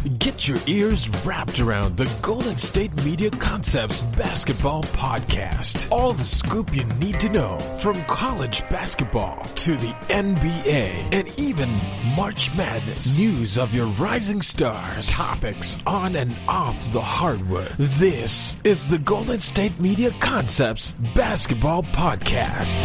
Get your ears wrapped around the Golden State Media Concepts Basketball Podcast. All the scoop you need to know from college basketball to the NBA and even March Madness. News of your rising stars. Topics on and off the hardwood. This is the Golden State Media Concepts Basketball Podcast.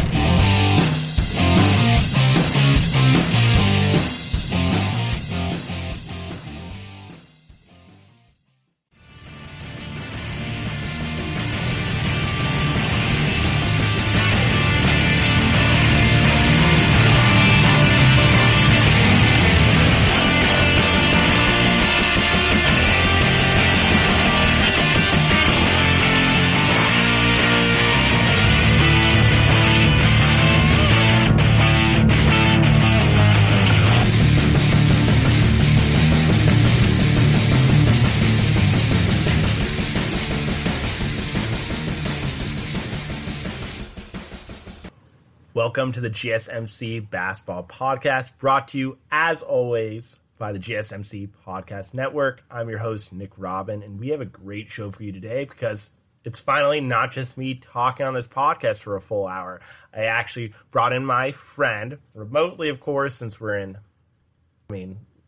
Welcome to the GSMC Basketball Podcast, brought to you, as always, by the GSMC Podcast Network. I'm your host, Nick Robin, and we have a great show for you today because it's finally not just me talking on this podcast for a full hour. I actually brought in my friend, remotely, of course, since we're in,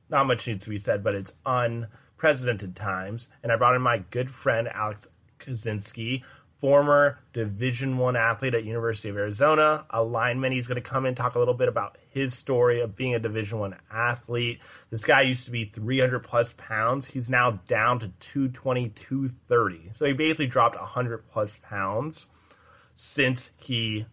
not much needs to be said, but it's unprecedented times, and I brought in my good friend, Alex Kosinski, former Division I athlete at University of Arizona, a lineman. He's going to come in and talk a little bit about his story of being a Division I athlete. This guy used to be 300 plus pounds. He's now down to 220, 230. So he basically dropped 100 plus pounds since he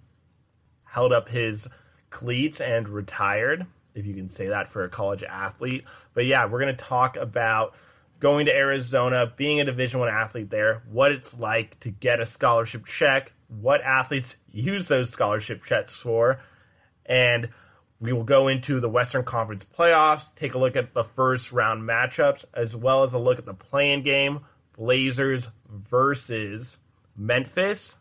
held up his cleats and retired, if you can say that for a college athlete. But yeah, we're going to talk about going to Arizona, being a Division I athlete there, what it's like to get a scholarship check, what athletes use those scholarship checks for, and we will go into the Western Conference playoffs, take a look at the first round matchups, as well as a look at the play-in game, Blazers versus Memphis,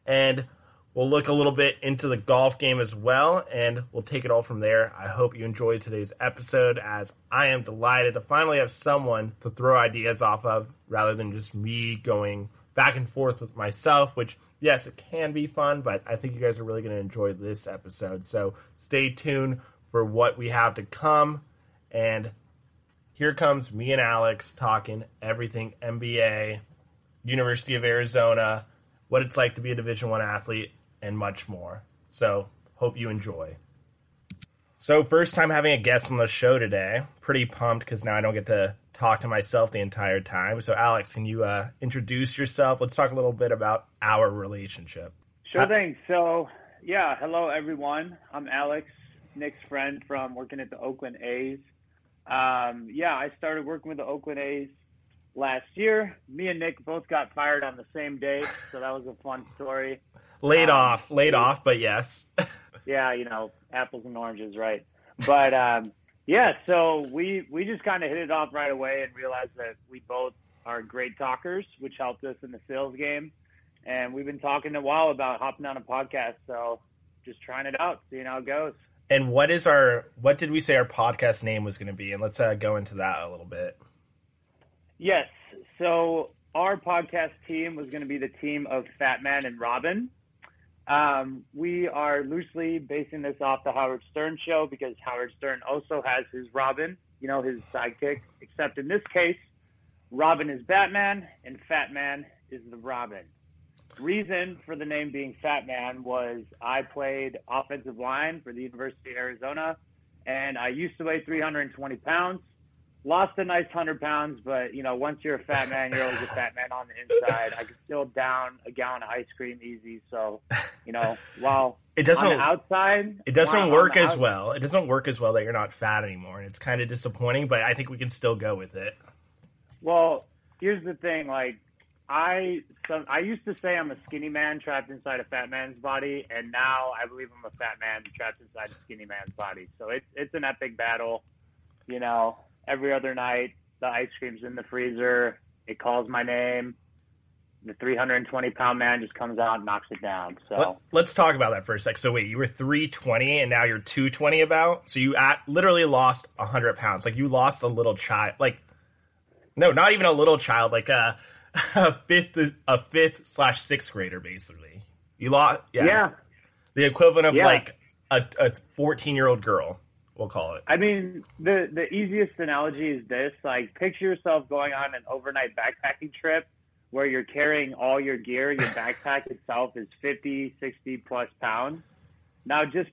and we'll look a little bit into the golf game as well, and we'll take it all from there. I hope you enjoyed today's episode, as I am delighted to finally have someone to throw ideas off of, rather than just me going back and forth with myself, which, yes, it can be fun, but I think you guys are really going to enjoy this episode. So stay tuned for what we have to come, and here comes me and Alex talking everything NBA, University of Arizona, what it's like to be a Division I athlete, and much more. So, hope you enjoy. So, first time having a guest on the show today. Pretty pumped because now I don't get to talk to myself the entire time. So, Alex, can you introduce yourself? Let's talk a little bit about our relationship. Sure thing. So, yeah, hello everyone. I'm Alex, Nick's friend from working at the Oakland A's. I started working with the Oakland A's last year. Me and Nick both got fired on the same day, so that was a fun story. Laid off, but yes. Yeah, apples and oranges, right? But, so we just kind of hit it off right away and realized that we both are great talkers, which helped us in the sales game. And we've been talking a while about hopping on a podcast, so just trying it out, seeing how it goes. And what did we say our podcast name was going to be? And let's go into that a little bit. Yes, so our podcast team was going to be the team of Fatman and Robin. We are loosely basing this off the Howard Stern show because Howard Stern also has his Robin, his sidekick, except in this case, Robin is Batman and Fatman is the Robin. Reason for the name being Fatman was I played offensive line for the University of Arizona, and I used to weigh 320 pounds. Lost a nice 100 pounds, but, once you're a fat man, you're always a fat man on the inside. I could still down a gallon of ice cream easy. So, while it doesn't, on the outside, it doesn't work as well. It doesn't work as well that you're not fat anymore. And it's kind of disappointing, but I think we can still go with it. Well, here's the thing. I used to say I'm a skinny man trapped inside a fat man's body, and now I believe I'm a fat man trapped inside a skinny man's body. So it's an epic battle, Every other night, the ice cream's in the freezer. It calls my name. The 320-pound man just comes out and knocks it down. So let's talk about that for a sec. So wait, you were 320 and now you're 220 about? So you literally lost 100 pounds. You lost a little child. No, not even a little child, like a fifth / sixth grader, basically. You lost, Yeah. the equivalent of like a 14-year-old girl, we'll call it. I mean, the easiest analogy is this: like, picture yourself going on an overnight backpacking trip where you're carrying all your gear. Your backpack itself is 50, 60 plus pounds. Now, just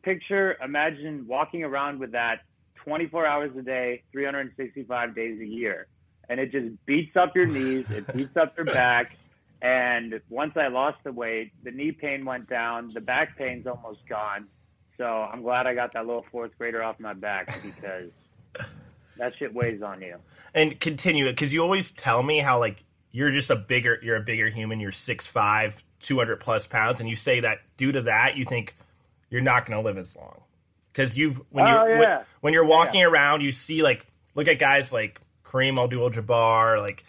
imagine walking around with that 24 hours a day, 365 days a year. And it just beats up your knees, it beats up your back. And once I lost the weight, the knee pain went down, the back pain's almost gone. So I'm glad I got that little fourth grader off my back, because that shit weighs on you. And continue it, because you always tell me how, like, you're a bigger human, you're 6'5", 200 plus pounds, and you say that due to that, you think you're not going to live as long. Because when you're walking around, you see, like, look at guys like Kareem Abdul-Jabbar, like,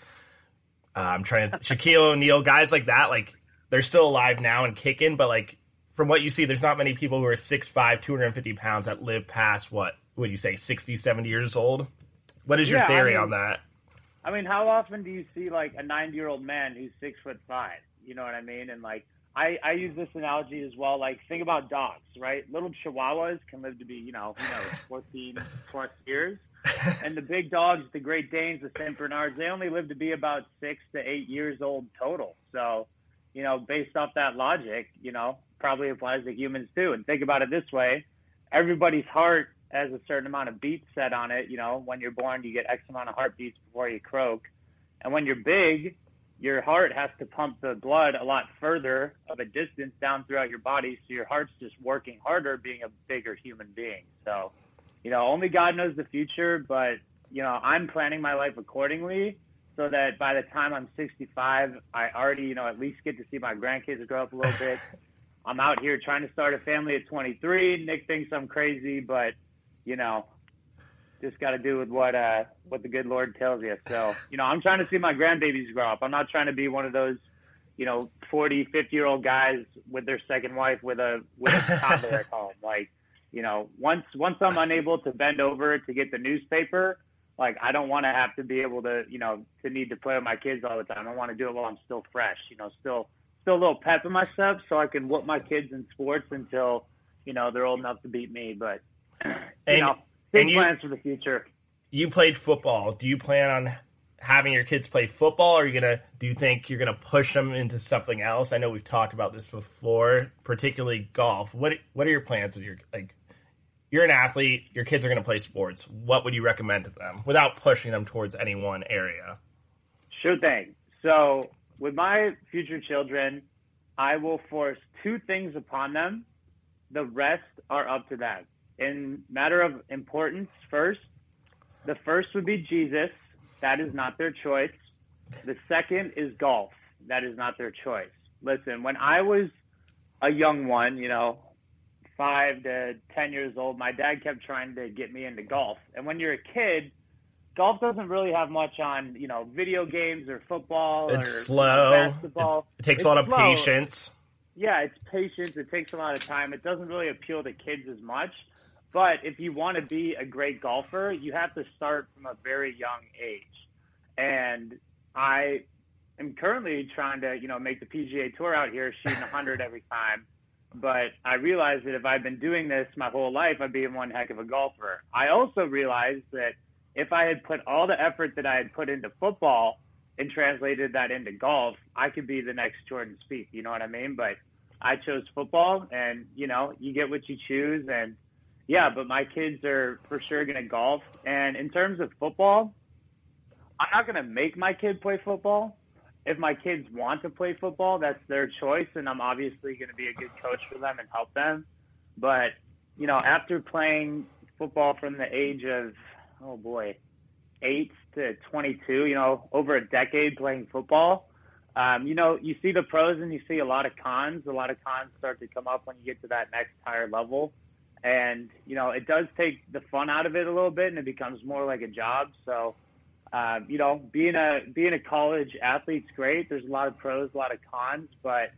Shaquille O'Neal, guys like that, like, they're still alive now and kicking, but, like, from what you see, there's not many people who are 6'5", 250 pounds that live past, what would you say, 60, 70 years old? What is your theory on that? I mean, how often do you see, like, a 90-year-old man who's 6'5"? You know what I mean? And, like, I use this analogy as well. Like, think about dogs, right? Little Chihuahuas can live to be, 14 plus years. And the big dogs, the Great Danes, the St. Bernards, they only live to be about 6 to 8 years old total. So, based off that logic, probably applies to humans too. And think about it this way. Everybody's heart has a certain amount of beats set on it. When you're born, you get X amount of heartbeats before you croak. And when you're big, your heart has to pump the blood a lot further of a distance down throughout your body. So your heart's just working harder being a bigger human being. So, only God knows the future, but, I'm planning my life accordingly so that by the time I'm 65, I already, at least get to see my grandkids grow up a little bit. I'm out here trying to start a family at 23. Nick thinks I'm crazy, but, just got to do with what the good Lord tells you. So, I'm trying to see my grandbabies grow up. I'm not trying to be one of those, 40, 50-year-old guys with their second wife with a toddler at home. Like, once I'm unable to bend over to get the newspaper, like, I don't want to have to be able to, to need to play with my kids all the time. I want to do it while I'm still fresh, still a little pep in my step so I can whoop my kids in sports until, they're old enough to beat me. But, big plans for the future. You played football. Do you plan on having your kids play football, or do you think you're gonna push them into something else? I know we've talked about this before, particularly golf. What are your plans with you're an athlete, your kids are gonna play sports. What would you recommend to them without pushing them towards any one area? Sure thing. So with my future children, I will force 2 things upon them. The rest are up to them. In matter of importance, the first would be Jesus. That is not their choice. The second is golf. That is not their choice. Listen, when I was a young one, 5 to 10 years old, my dad kept trying to get me into golf. And when you're a kid, golf doesn't really have much on, video games or football or slow. Basketball. It takes a lot of patience. Yeah, it's patience. It takes a lot of time. It doesn't really appeal to kids as much. But if you want to be a great golfer, you have to start from a very young age. And I am currently trying to, make the PGA Tour out here, shooting 100 every time. But I realized that if I'd been doing this my whole life, I'd be one heck of a golfer. I also realized that if I had put all the effort that I had put into football and translated that into golf, I could be the next Jordan Spieth. You know what I mean? But I chose football, and, you get what you choose. And, yeah, but my kids are for sure going to golf. And in terms of football, I'm not going to make my kid play football. If my kids want to play football, that's their choice, and I'm obviously going to be a good coach for them and help them. But, after playing football from the age of, 8 to 22, over a decade playing football, you see the pros and you see a lot of cons. A lot of cons start to come up when you get to that next higher level. And, it does take the fun out of it a little bit, and it becomes more like a job. So, being a college athlete's great. There's a lot of pros, a lot of cons, but,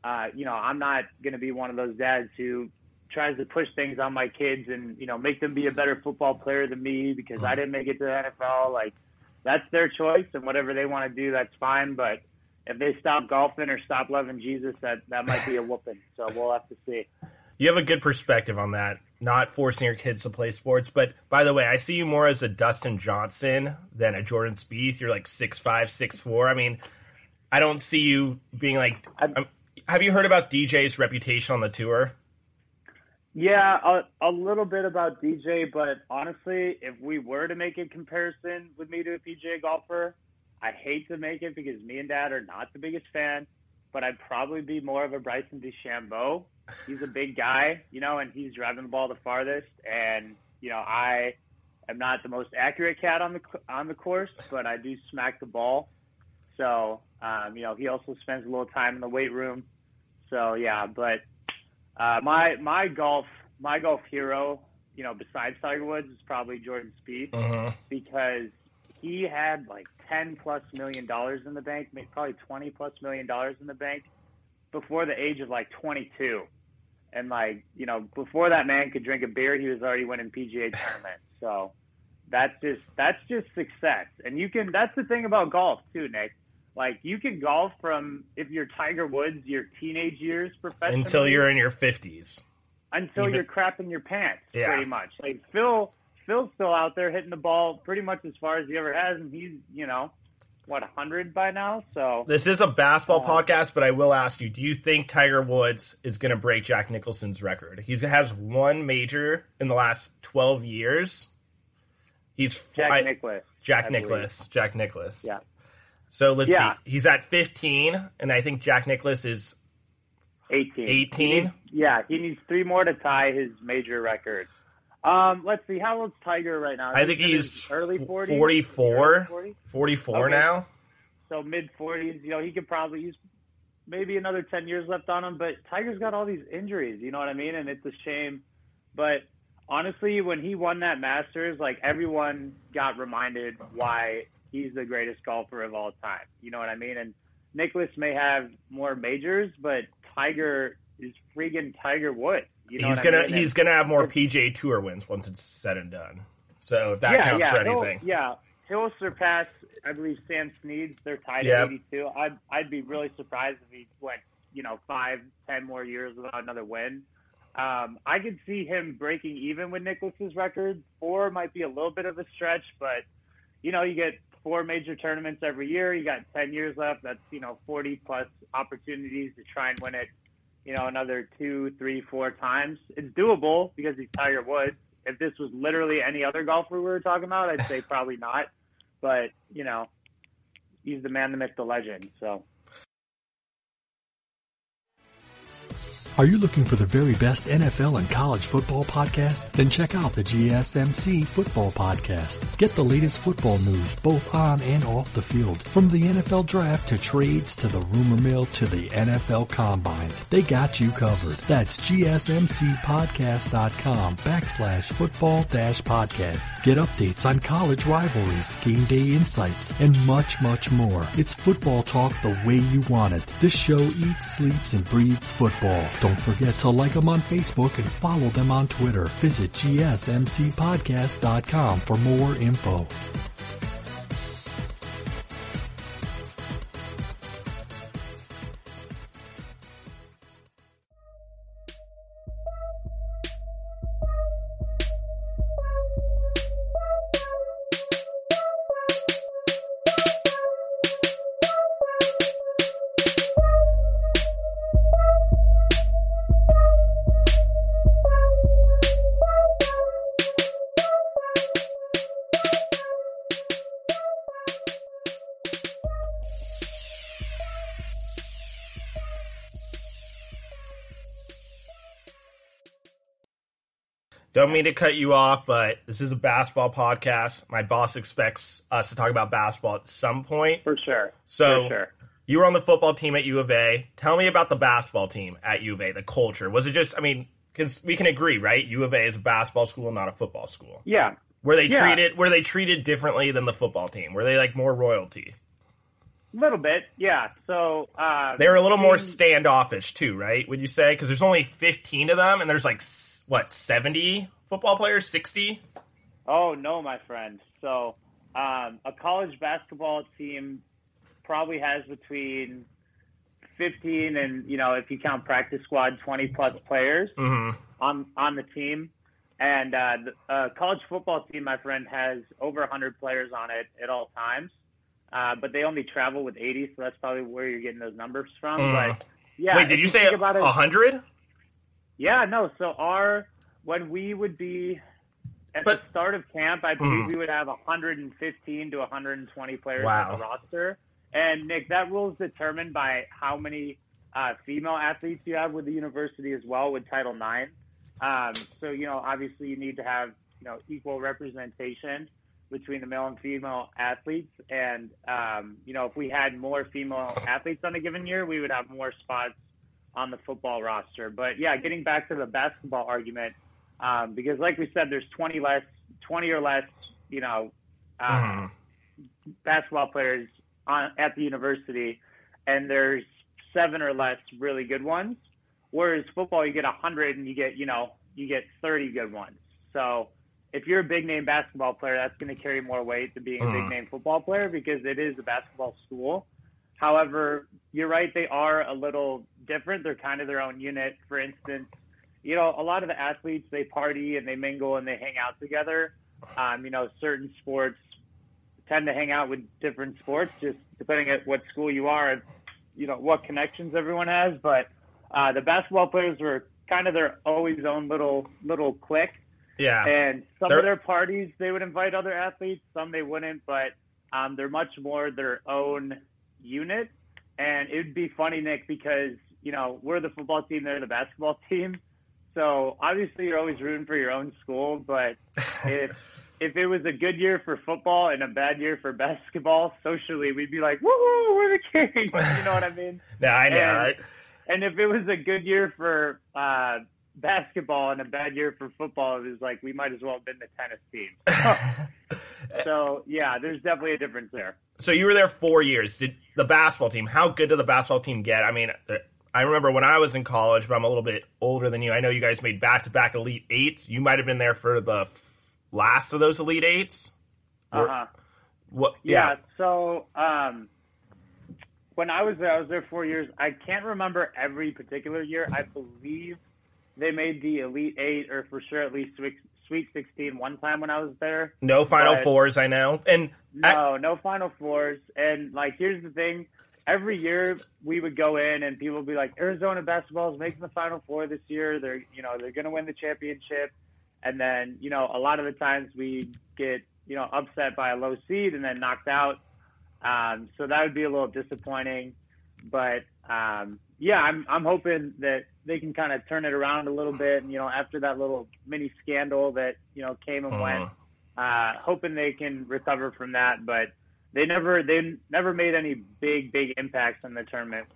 I'm not going to be one of those dads who tries to push things on my kids and, make them be a better football player than me because I didn't make it to the NFL. Like, that's their choice, and whatever they want to do, that's fine. But if they stop golfing or stop loving Jesus, that might be a whooping. So we'll have to see. You have a good perspective on that, not forcing your kids to play sports. But, by the way, I see you more as a Dustin Johnson than a Jordan Spieth. You're like 6'5", 6'4". I mean, I don't see you being like have you heard about DJ's reputation on the tour? Yeah, a little bit about DJ, but honestly, if we were to make a comparison with me to a PGA golfer, I hate to make it because me and Dad are not the biggest fan, but I'd probably be more of a Bryson DeChambeau. He's a big guy, and he's driving the ball the farthest, and, I am not the most accurate cat on the course, but I do smack the ball. So, he also spends a little time in the weight room. So, yeah, but my golf hero, besides Tiger Woods, is probably Jordan Spieth, because he had like $10+ million in the bank, probably $20+ million in the bank before the age of like 22. And before that man could drink a beer, he was already winning PGA tournaments. So that's just success. And that's the thing about golf too, Nick. Like, you can golf from, if you're Tiger Woods, your teenage years professionally. Until you're in your 50s. Until you're crapping your pants, pretty much. Like, Phil's still out there hitting the ball pretty much as far as he ever has, and he's, 100 by now? So this is a basketball podcast, but I will ask you, do you think Tiger Woods is going to break Jack Nicklauson's record? He has one major in the last 12 years. Jack Nicklaus. Yeah. So let's see. He's at 15, and I think Jack Nicklaus is 18. He needs 3 more to tie his major record. Let's see. How old's Tiger right now? I think he's early 40s? 44 now. So mid-40s. He could probably use maybe another 10 years left on him. But Tiger's got all these injuries, you know what I mean? And it's a shame. But honestly, when he won that Masters, everyone got reminded why he's the greatest golfer of all time. You know what I mean? And Nicklaus may have more majors, but Tiger is freaking Tiger Woods. You know he's gonna have more PGA Tour wins once it's said and done. So if that counts for anything, he'll surpass. I believe Sam Snead's. They're tied at 82. I'd be really surprised if he went 5-10 more years without another win. I could see him breaking even with Nicklaus's record. 4 might be a little bit of a stretch, but you get 4 major tournaments every year. You got 10 years left. That's 40+ opportunities to try and win it. Another 2, 3, 4 times. It's doable because he's Tiger Woods. If this was literally any other golfer we were talking about, I'd say probably not. But he's the man, the myth, the legend. So. Are you looking for the very best NFL and college football podcast? Then check out the GSMC Football Podcast. Get the latest football news both on and off the field. From the NFL Draft to trades to the rumor mill to the NFL Combines. They got you covered. That's GSMCpodcast.com/football-podcast. Get updates on college rivalries, game day insights, and much, much more. It's football talk the way you want it. This show eats, sleeps, and breathes football. Don't forget to like them on Facebook and follow them on Twitter. Visit GSMCpodcast.com for more info. Don't mean to cut you off, but this is a basketball podcast. My boss expects us to talk about basketball at some point. For sure. You were on the football team at U of A. Tell me about the basketball team at U of A, the culture. Was it just, because we can agree, right? U of A is a basketball school, not a football school. Yeah. Were they treated differently than the football team? Were they more royalty? A little bit, yeah. So they were a little more standoffish too, right? Would you say? Because there's only 15 of them, and there's 70 football players, 60? Oh no, my friend. So a college basketball team probably has between 15 and, if you count practice squad, 20-plus players on the team. And the college football team, my friend, has over 100 players on it at all times. But they only travel with 80, so that's probably where you're getting those numbers from. But yeah, wait, did you say 100? Yeah, no. So when we would be at the start of camp, I believe we would have 115 to 120 players on the roster. And Nick, that rule is determined by how many female athletes you have with the university as well with Title IX. So, obviously you need to have, equal representation between the male and female athletes. And, if we had more female athletes on a given year, we would have more spots on the football roster. But yeah, getting back to the basketball argument, because like we said, there's 20 or less, basketball players at the university, and there's 7 or less really good ones. Whereas football, you get 100 and you get 30 good ones. So if you're a big name basketball player, that's going to carry more weight than being a big name football player because it is a basketball school. However, you're right, they are a little different. They're kind of their own unit. For instance, a lot of the athletes, they party and they mingle and they hang out together. Certain sports tend to hang out with different sports, just depending on what school you are and, what connections everyone has. But the basketball players were kind of their always own little clique. Yeah. And some of their parties, they would invite other athletes. Some they wouldn't, but they're much more their own unit. And it would be funny, Nick, because, we're the football team, they're the basketball team. So obviously you're always rooting for your own school, but if it was a good year for football and a bad year for basketball, socially, we'd be like, woo, we're the Kings. You know what I mean? Yeah, I know. And if it was a good year for basketball and a bad year for football, it was like we might as well have been the tennis team. So, yeah, there's definitely a difference there. So you were there 4 years. Did the basketball team, how good did the basketball team get? I mean, I remember when I was in college, but I'm a little bit older than you. I know you guys made back-to-back Elite Eights. You might have been there for the last of those Elite Eights. What? Yeah. So when I was there 4 years. I can't remember every particular year. I believe they made the Elite Eight, or for sure at least Sweet 16 one time when I was there. No Final Fours, I know. And no Final Fours. And here's the thing. Every year we would go in and people would be like, Arizona basketball is making the Final Four this year. They're going to win the championship. And then, a lot of the times we get, upset by a low seed and then knocked out. So that would be a little disappointing. But, yeah, I'm hoping that they can kind of turn it around a little bit. And, after that little mini scandal that, came and went, hoping they can recover from that. But they never made any big impacts in the tournament.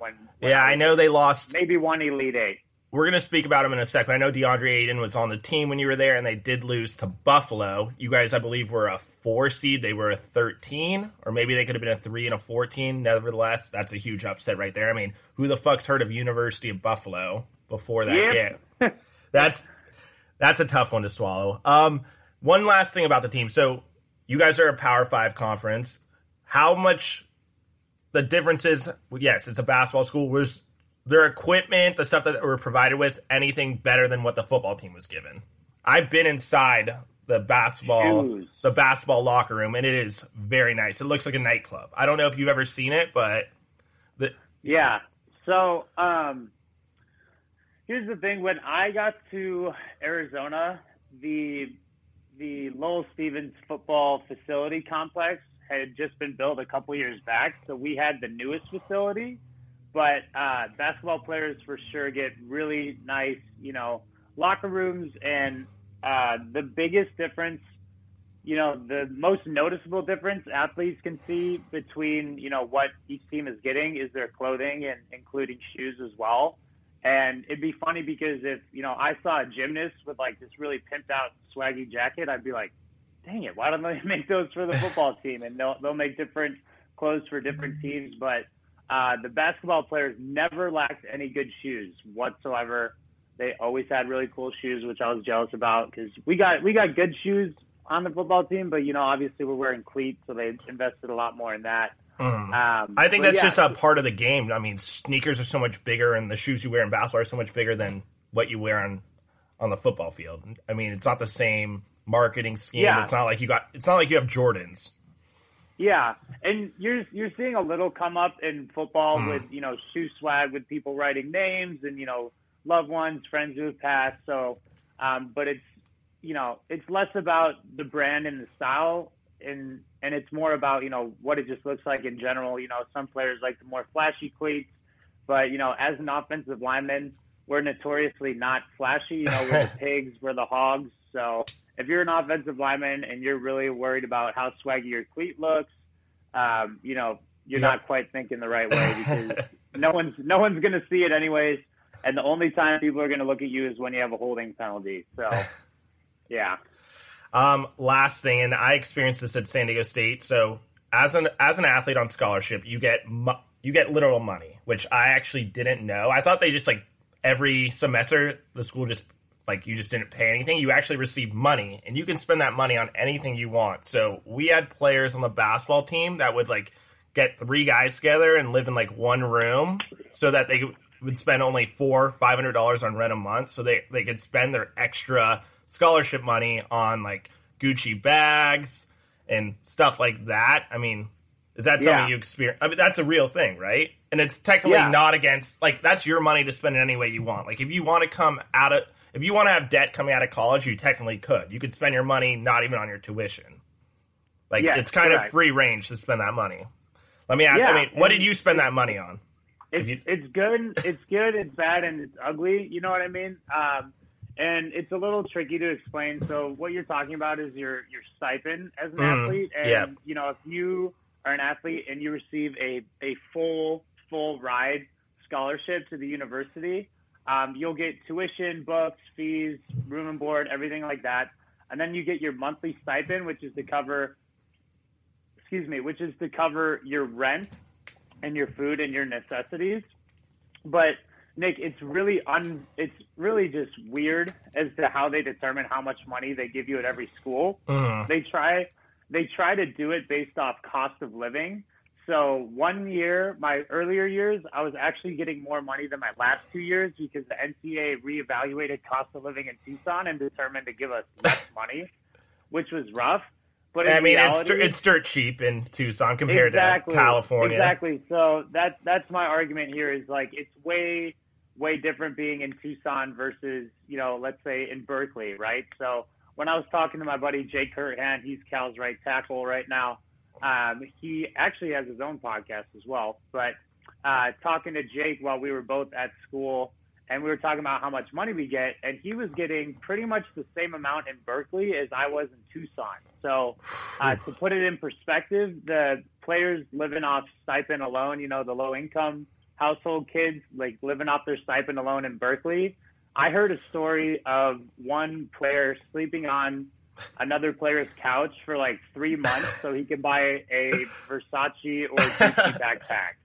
I know they lost. Maybe one Elite Eight. We're going to speak about him in a second. I know DeAndre Ayton was on the team when you were there, and they did lose to Buffalo. You guys, I believe, were a 4 seed. They were a 13, or maybe they could have been a 3 and a 14. Nevertheless, that's a huge upset right there. I mean, who the fuck's heard of University of Buffalo before that game? That's a tough one to swallow. One last thing about the team. So you guys are a Power 5 conference. How much the difference is, yes, it's a basketball school. Was their equipment, the stuff that they were provided with, anything better than what the football team was given? I've been inside the basketball locker room, and it is very nice. It looks like a nightclub. I don't know if you've ever seen it, but yeah. So here's the thing: when I got to Arizona, the Lowell Stevens football facility complex had just been built a couple years back, so we had the newest facility. But basketball players for sure get really nice, locker rooms. And the biggest difference, the most noticeable difference athletes can see between, what each team is getting is their clothing, and including shoes as well. And it'd be funny because if, I saw a gymnast with this really pimped out swaggy jacket, I'd be like, dang it, why don't they make those for the football team? And they'll make different clothes for different teams. But the basketball players never lacked any good shoes whatsoever. They always had really cool shoes, which I was jealous about because we got good shoes on the football team, but, obviously we're wearing cleats, so they invested a lot more in that. I think that's just a part of the game. I mean, sneakers are so much bigger, and the shoes you wear in basketball are so much bigger than what you wear on the football field. I mean, it's not the same marketing scheme. Yeah. It's not like you have Jordans. Yeah, and you're seeing a little come up in football with, shoe swag, with people writing names and, loved ones, friends who have passed. So, but it's, it's less about the brand and the style, and it's more about, what it just looks like in general. Some players like the more flashy cleats, but, as an offensive lineman, we're notoriously not flashy. We're the pigs, we're the hogs. So if you're an offensive lineman and you're really worried about how swaggy your cleat looks, you're not quite thinking the right way, because no one's going to see it anyways. And the only time people are going to look at you is when you have a holding penalty. So, yeah. Last thing, and I experienced this at San Diego State. So as an athlete on scholarship, you get literal money, which I actually didn't know. I thought they just every semester the school just you just didn't pay anything. You actually receive money, and you can spend that money on anything you want. So we had players on the basketball team that would get 3 guys together and live in one room, so that they would spend only $400-$500 on rent a month, so they could spend their extra scholarship money on Gucci bags and stuff like that. I mean, is that something you experience? I mean, that's a real thing, right? And it's technically not against, that's your money to spend it any way you want. If you want to if you want to have debt coming out of college, you technically could. You could spend your money not even on your tuition. It's kind of free range to spend that money. Let me ask, what did you spend that money on? It's good, it's bad, and it's ugly. You know what I mean? And it's a little tricky to explain. So what you're talking about is your stipend as an athlete. And, if you are an athlete and you receive a full ride scholarship to the university, you'll get tuition, books, fees, room and board, everything like that. And then you get your monthly stipend, which is to cover your rent and your food and your necessities. But Nick, it's really just weird as to how they determine how much money they give you at every school. They try to do it based off cost of living. So one year, my earlier years, I was actually getting more money than my last 2 years, because the NCAA reevaluated cost of living in Tucson and determined to give us less money, which was rough. But in reality, it's dirt cheap in Tucson compared to California. Exactly. So that's my argument here is it's way different being in Tucson versus, let's say in Berkeley, right? So when I was talking to my buddy Jake Curtan, he's Cal's right tackle right now. He actually has his own podcast as well, but talking to Jake while we were both at school, and we were talking about how much money we get, and he was getting pretty much the same amount in Berkeley as I was in Tucson. So to put it in perspective, the players living off stipend alone, the low-income household kids, living off their stipend alone in Berkeley, I heard a story of one player sleeping on another player's couch for 3 months so he could buy a Versace or Gucci backpack.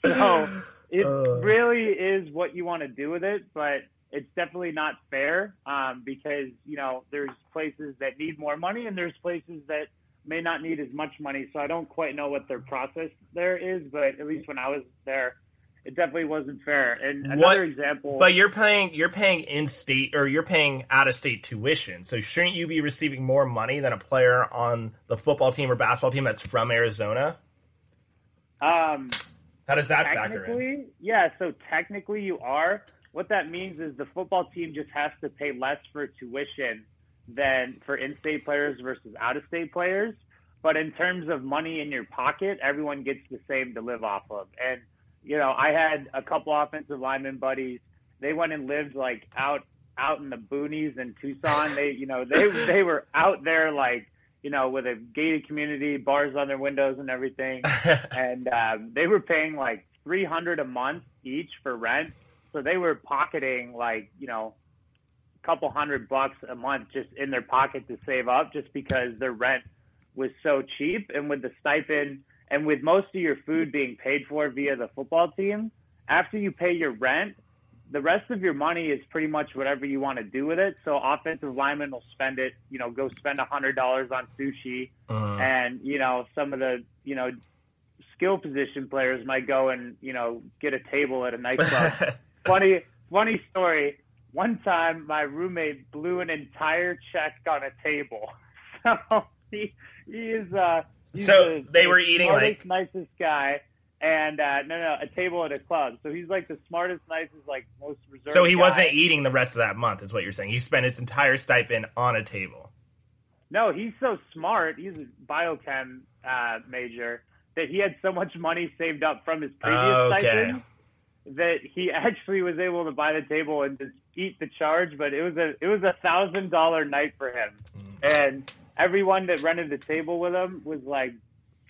So it really is what you want to do with it, but it's definitely not fair because, there's places that need more money and there's places that may not need as much money. So I don't quite know what their process there is, but at least when I was there, it definitely wasn't fair. And another example, but you're paying in-state, or you're paying out-of-state tuition. So shouldn't you be receiving more money than a player on the football team or basketball team that's from Arizona? How does that factor in? Yeah. So technically, you are. What that means is the football team just has to pay less for tuition than for in-state players versus out-of-state players. But in terms of money in your pocket, everyone gets the same to live off of. And I had a couple offensive lineman buddies. They went and lived out in the boonies in Tucson. They were out there with a gated community, bars on their windows and everything. And they were paying $300 a month each for rent. So they were pocketing a couple $100 a month just in their pocket to save up, just because their rent was so cheap. And with the stipend, and with most of your food being paid for via the football team, after you pay your rent, the rest of your money is pretty much whatever you want to do with it. So offensive linemen will spend it, go spend $100 on sushi, and some of the skill position players might go and get a table at a nightclub. Funny story. One time, my roommate blew an entire check on a table. So he is. So they were eating smartest, nicest guy. And a table at a club. So he's like the smartest, nicest, most reserved. So he guy. wasn't eating the rest of that month, is what you're saying. He spent his entire stipend on a table. No, he's so smart. He's a biochem major that he had so much money saved up from his previous stipend that he actually was able to buy the table and just eat the charge. But it was $1,000 night for him, and everyone that rented the table with him was like,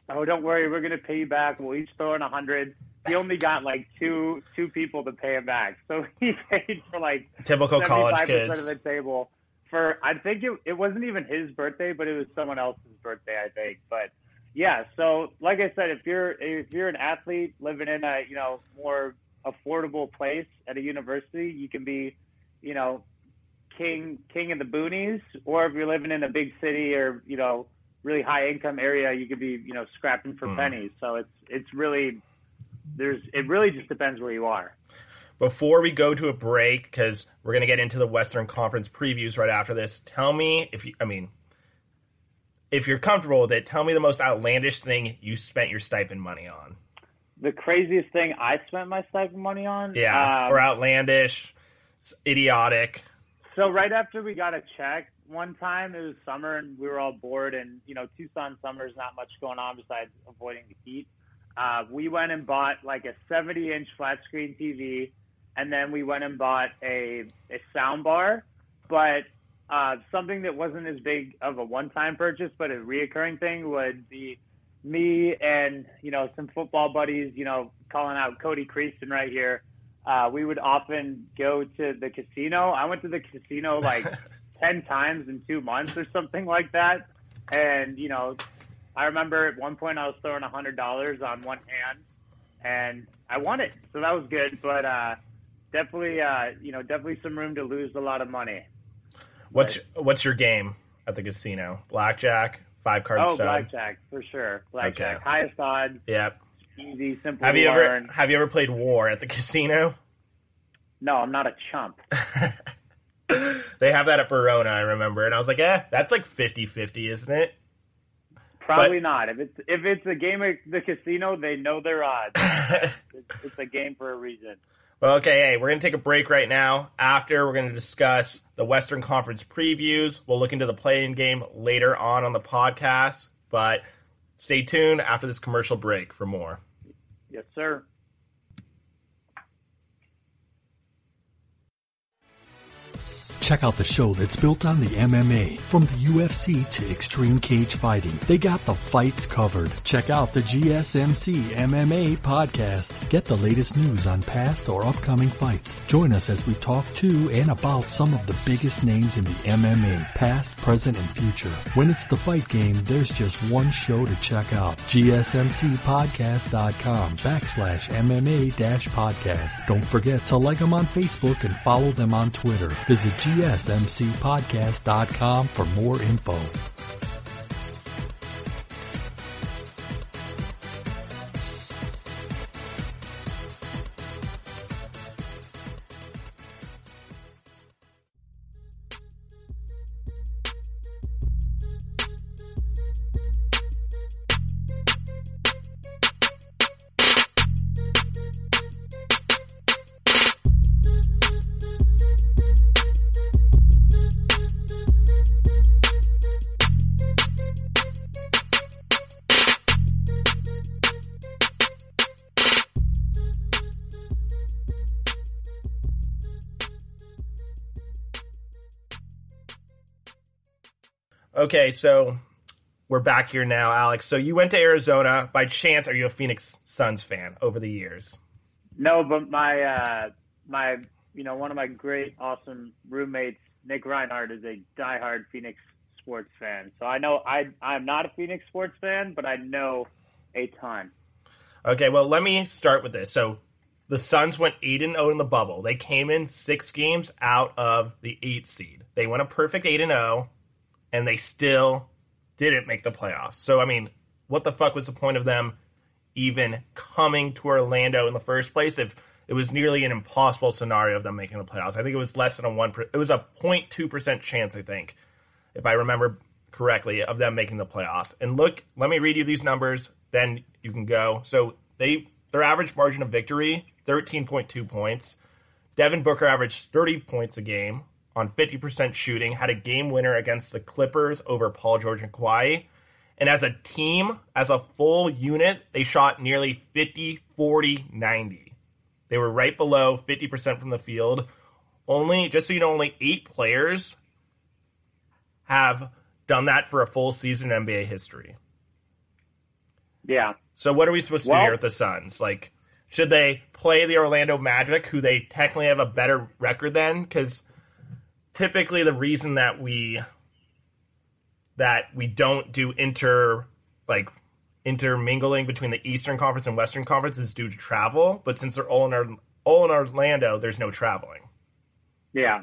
"Oh, don't worry, we're gonna pay you back. We'll each throw in $100." He only got two people to pay him back, so he paid for typical college kids of the table. For I think it wasn't even his birthday, but it was someone else's birthday, I think. But yeah, so like I said, if you're an athlete living in a more affordable place at a university, you can be king in the boonies, or if you're living in a big city or really high income area, you could be scrapping for pennies. So it really just depends where you are. Before we go to a break, because we're going to get into the Western Conference previews right after this, tell me if you're comfortable with it, tell me the most outlandish thing you spent your stipend money on. The craziest thing I spent my stipend money on? Yeah, or outlandish, idiotic. So right after we got a check, one time it was summer and we were all bored, and Tucson summer's not much going on besides avoiding the heat. We went and bought a 70-inch flat screen TV, and then we went and bought a sound bar, but something that wasn't as big of a one-time purchase, but a reoccurring thing would be me and some football buddies, calling out Cody Creaston right here. We would often go to the casino. I went to the casino 10 times in 2 months or something like that. And, I remember at one point I was throwing $100 on one hand and I won it. So that was good, but definitely some room to lose a lot of money. What's your game at the casino? Blackjack, 5-card stud? Blackjack, for sure. Blackjack. Okay. Highest odds. Yep. Easy, simple to learn. Have you ever played War at the casino? No, I'm not a chump. They have that at Verona, I remember, and I was like, that's 50-50, isn't it? Probably not. If it's a game at the casino, they know their odds. It's a game for a reason. Well, okay, hey, we're going to take a break right now. After, we're going to discuss the Western Conference previews. We'll look into the play-in game later on the podcast, but stay tuned after this commercial break for more. Yes, sir. Check out the show that's built on the MMA. From the UFC to extreme cage fighting, they got the fights covered. Check out the GSMC MMA podcast. Get the latest news on past or upcoming fights. Join us as we talk to and about some of the biggest names in the MMA, past, present, and future. When it's the fight game, there's just one show to check out. GSMCpodcast.com/MMA-podcast. Don't forget to like them on Facebook and follow them on Twitter. Visit GSMCpodcast.com for more info. Okay, so we're back here now, Alex. So you went to Arizona. By chance, are you a Phoenix Suns fan over the years? No, but my one of my great, awesome roommates, Nick Reinhardt, is a diehard Phoenix sports fan. So I know I'm not a Phoenix sports fan, but I know a ton. Okay, well, let me start with this. So the Suns went 8-0 in the bubble. They came in 6 games out of the 8 seed. They went a perfect 8-0, and they still didn't make the playoffs. So, I mean, what the fuck was the point of them even coming to Orlando in the first place if it was nearly an impossible scenario of them making the playoffs? I think it was less than it was a 0.2% chance, I think, if I remember correctly, of them making the playoffs. And look, let me read you these numbers, then you can go. So their average margin of victory, 13.2 points. Devin Booker averaged 30 points a game on 50% shooting, had a game winner against the Clippers over Paul George and Kawhi. And as a team, as a full unit, they shot nearly 50, 40, 90. They were right below 50% from the field. Only, just so you know, only 8 players have done that for a full season in NBA history. Yeah. So what are we supposed to do here with the Suns? Like, should they play the Orlando Magic, who they technically have a better record than? Because typically the reason that we don't do intermingling between the Eastern Conference and Western Conference is due to travel. But since they're all in Orlando, there's no traveling. Yeah.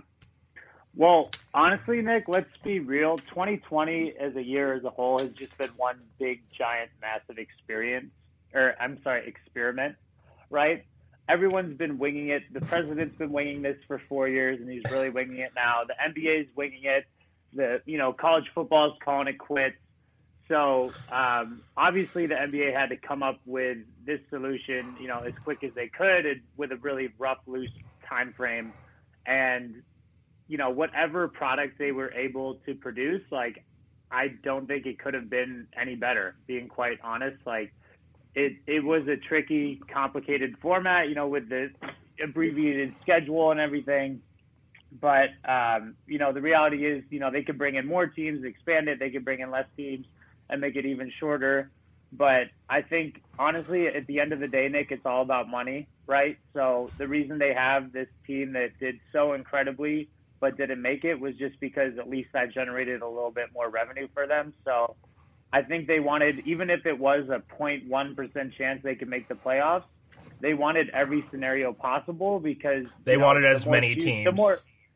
Well, honestly, Nick, let's be real. 2020 as a year as a whole has just been one big, giant, massive experiment, right? Everyone's been winging it. The president's been winging this for 4 years, and he's really winging it now. The NBA's winging it. College football's calling it quits. So, obviously, the NBA had to come up with this solution, as quick as they could and with a really rough, loose time frame. And whatever product they were able to produce, I don't think it could have been any better, being quite honest. It was a tricky, complicated format, with the abbreviated schedule and everything. But, the reality is, they could bring in more teams, expand it. They could bring in less teams and make it even shorter. But I think, honestly, at the end of the day, Nick, it's all about money, right? So the reason they have this team that did so incredibly but didn't make it was just because at least that generated a little bit more revenue for them. So I think they wanted, even if it was a 0.1% chance they could make the playoffs, they wanted every scenario possible because they wanted as many teams.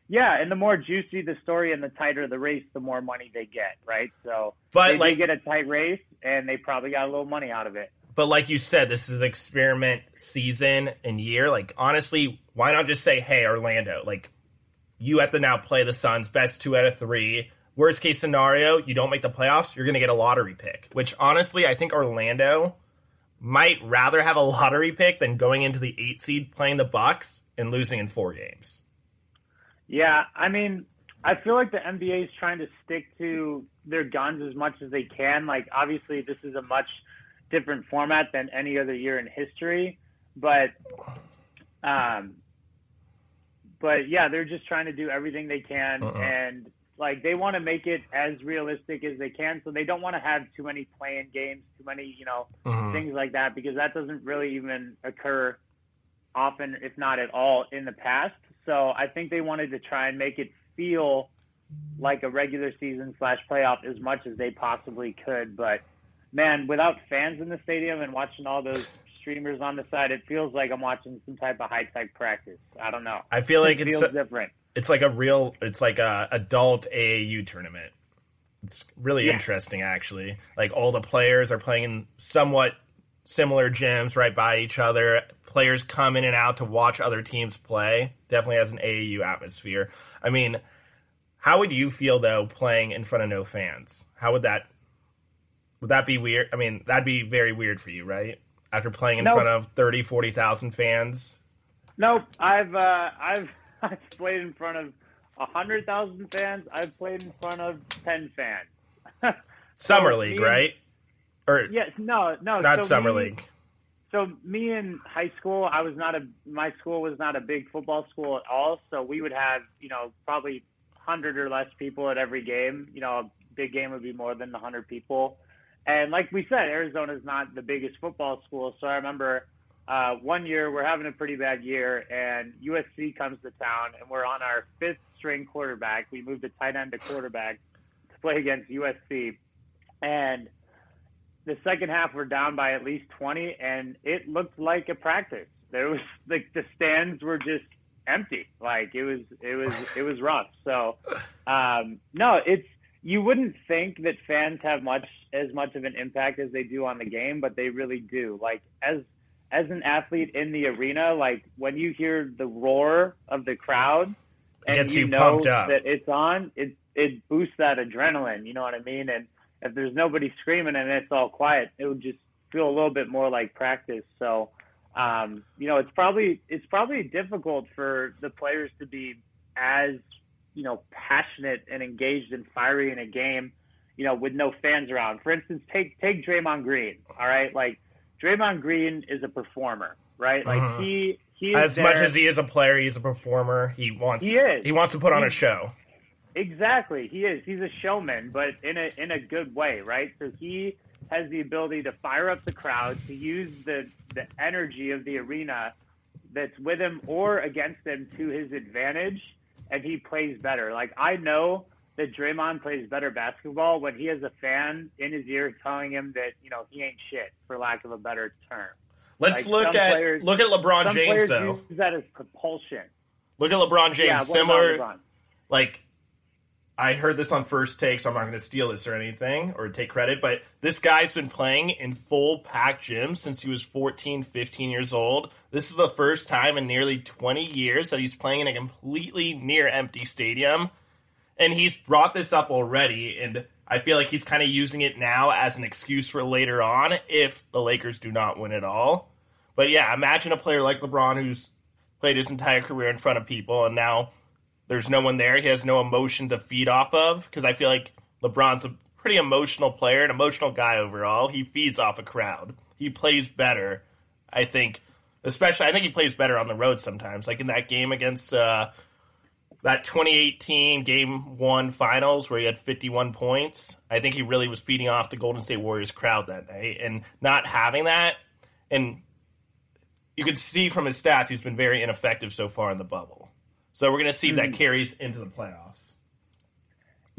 And the more juicy the story and the tighter the race, the more money they get, right? So they get a tight race, and they probably got a little money out of it. But like you said, this is an experiment season and year. Honestly, why not just say, hey, Orlando, you have to now play the Suns, best 2 out of 3. Worst case scenario, you don't make the playoffs, you're going to get a lottery pick. Which, honestly, I think Orlando might rather have a lottery pick than going into the 8 seed, playing the Bucks, and losing in 4 games. Yeah, I mean, I feel like the NBA is trying to stick to their guns as much as they can. Obviously, this is a much different format than any other year in history. But yeah, they're just trying to do everything they can. And, they want to make it as realistic as they can. So they don't want to have too many play-in games, too many, things like that, because that doesn't really even occur often, if not at all, in the past. So I think they wanted to try and make it feel like a regular season / playoff as much as they possibly could. But, man, without fans in the stadium and watching all those streamers on the side, it feels like I'm watching some type of high-tech practice. I don't know. I feel like it feels different. It's like a adult AAU tournament. It's really interesting, actually. All the players are playing in somewhat similar gyms right by each other. Players come in and out to watch other teams play. Definitely has an AAU atmosphere. I mean, how would you feel, though, playing in front of no fans? How would that be weird? I mean, that'd be very weird for you, right? After playing in front of 30, 40,000 fans? Nope. I've played in front of 100,000 fans. I've played in front of 10 fans. Summer League, right? Or yes, no, not Summer League. So me in high school, my school was not a big football school at all. So we would have, probably 100 or less people at every game. A big game would be more than 100 people. And like we said, Arizona's not the biggest football school. So I remember one year we're having a pretty bad year, and USC comes to town, and we're on our 5th string quarterback. We moved a tight end to quarterback to play against USC. And the second half, we're down by at least 20, and it looked like a practice. There was like the stands were just empty. Like it was rough. So no, you wouldn't think that fans have as much of an impact as they do on the game, but they really do. Like as an athlete in the arena, like when you hear the roar of the crowd and you know that it's on, it boosts that adrenaline. You know what I mean? And if there's nobody screaming and it's all quiet, it would just feel a little bit more like practice. So, it's probably difficult for the players to be as, passionate and engaged and fiery in a game, with no fans around. For instance, take Draymond Green. All right. Like Draymond Green is a performer, right? Like he is as much as he is a player, he's a performer. He wants to put on a show. Exactly. He is. He's a showman, but in a good way, right? So he has the ability to fire up the crowd, to use the energy of the arena that's with him or against him to his advantage, and he plays better. Like, I know that Draymond plays better basketball when he has a fan in his ear telling him that, he ain't shit, for lack of a better term. Let's look at LeBron James, though. Some players use that as propulsion. Look at LeBron James. Yeah, similar, LeBron? Like, I heard this on First Take, so I'm not going to steal this or anything or take credit, but this guy's been playing in full packed gyms since he was 14, 15 years old. This is the first time in nearly 20 years that he's playing in a completely near empty stadium. And he's brought this up already, and I feel like he's kind of using it now as an excuse for later on if the Lakers do not win it all. But yeah, imagine a player like LeBron who's played his entire career in front of people, and now there's no one there. He has no emotion to feed off of, because I feel like LeBron's a pretty emotional player, an emotional guy overall. He feeds off a crowd. He plays better, I think. I think he plays better on the road sometimes. Like in that game against that 2018 Game 1 Finals where he had 51 points. I think he really was feeding off the Golden State Warriors crowd that night. And not having that, and you can see from his stats, he's been very ineffective so far in the bubble. So we're going to see if that carries into the playoffs.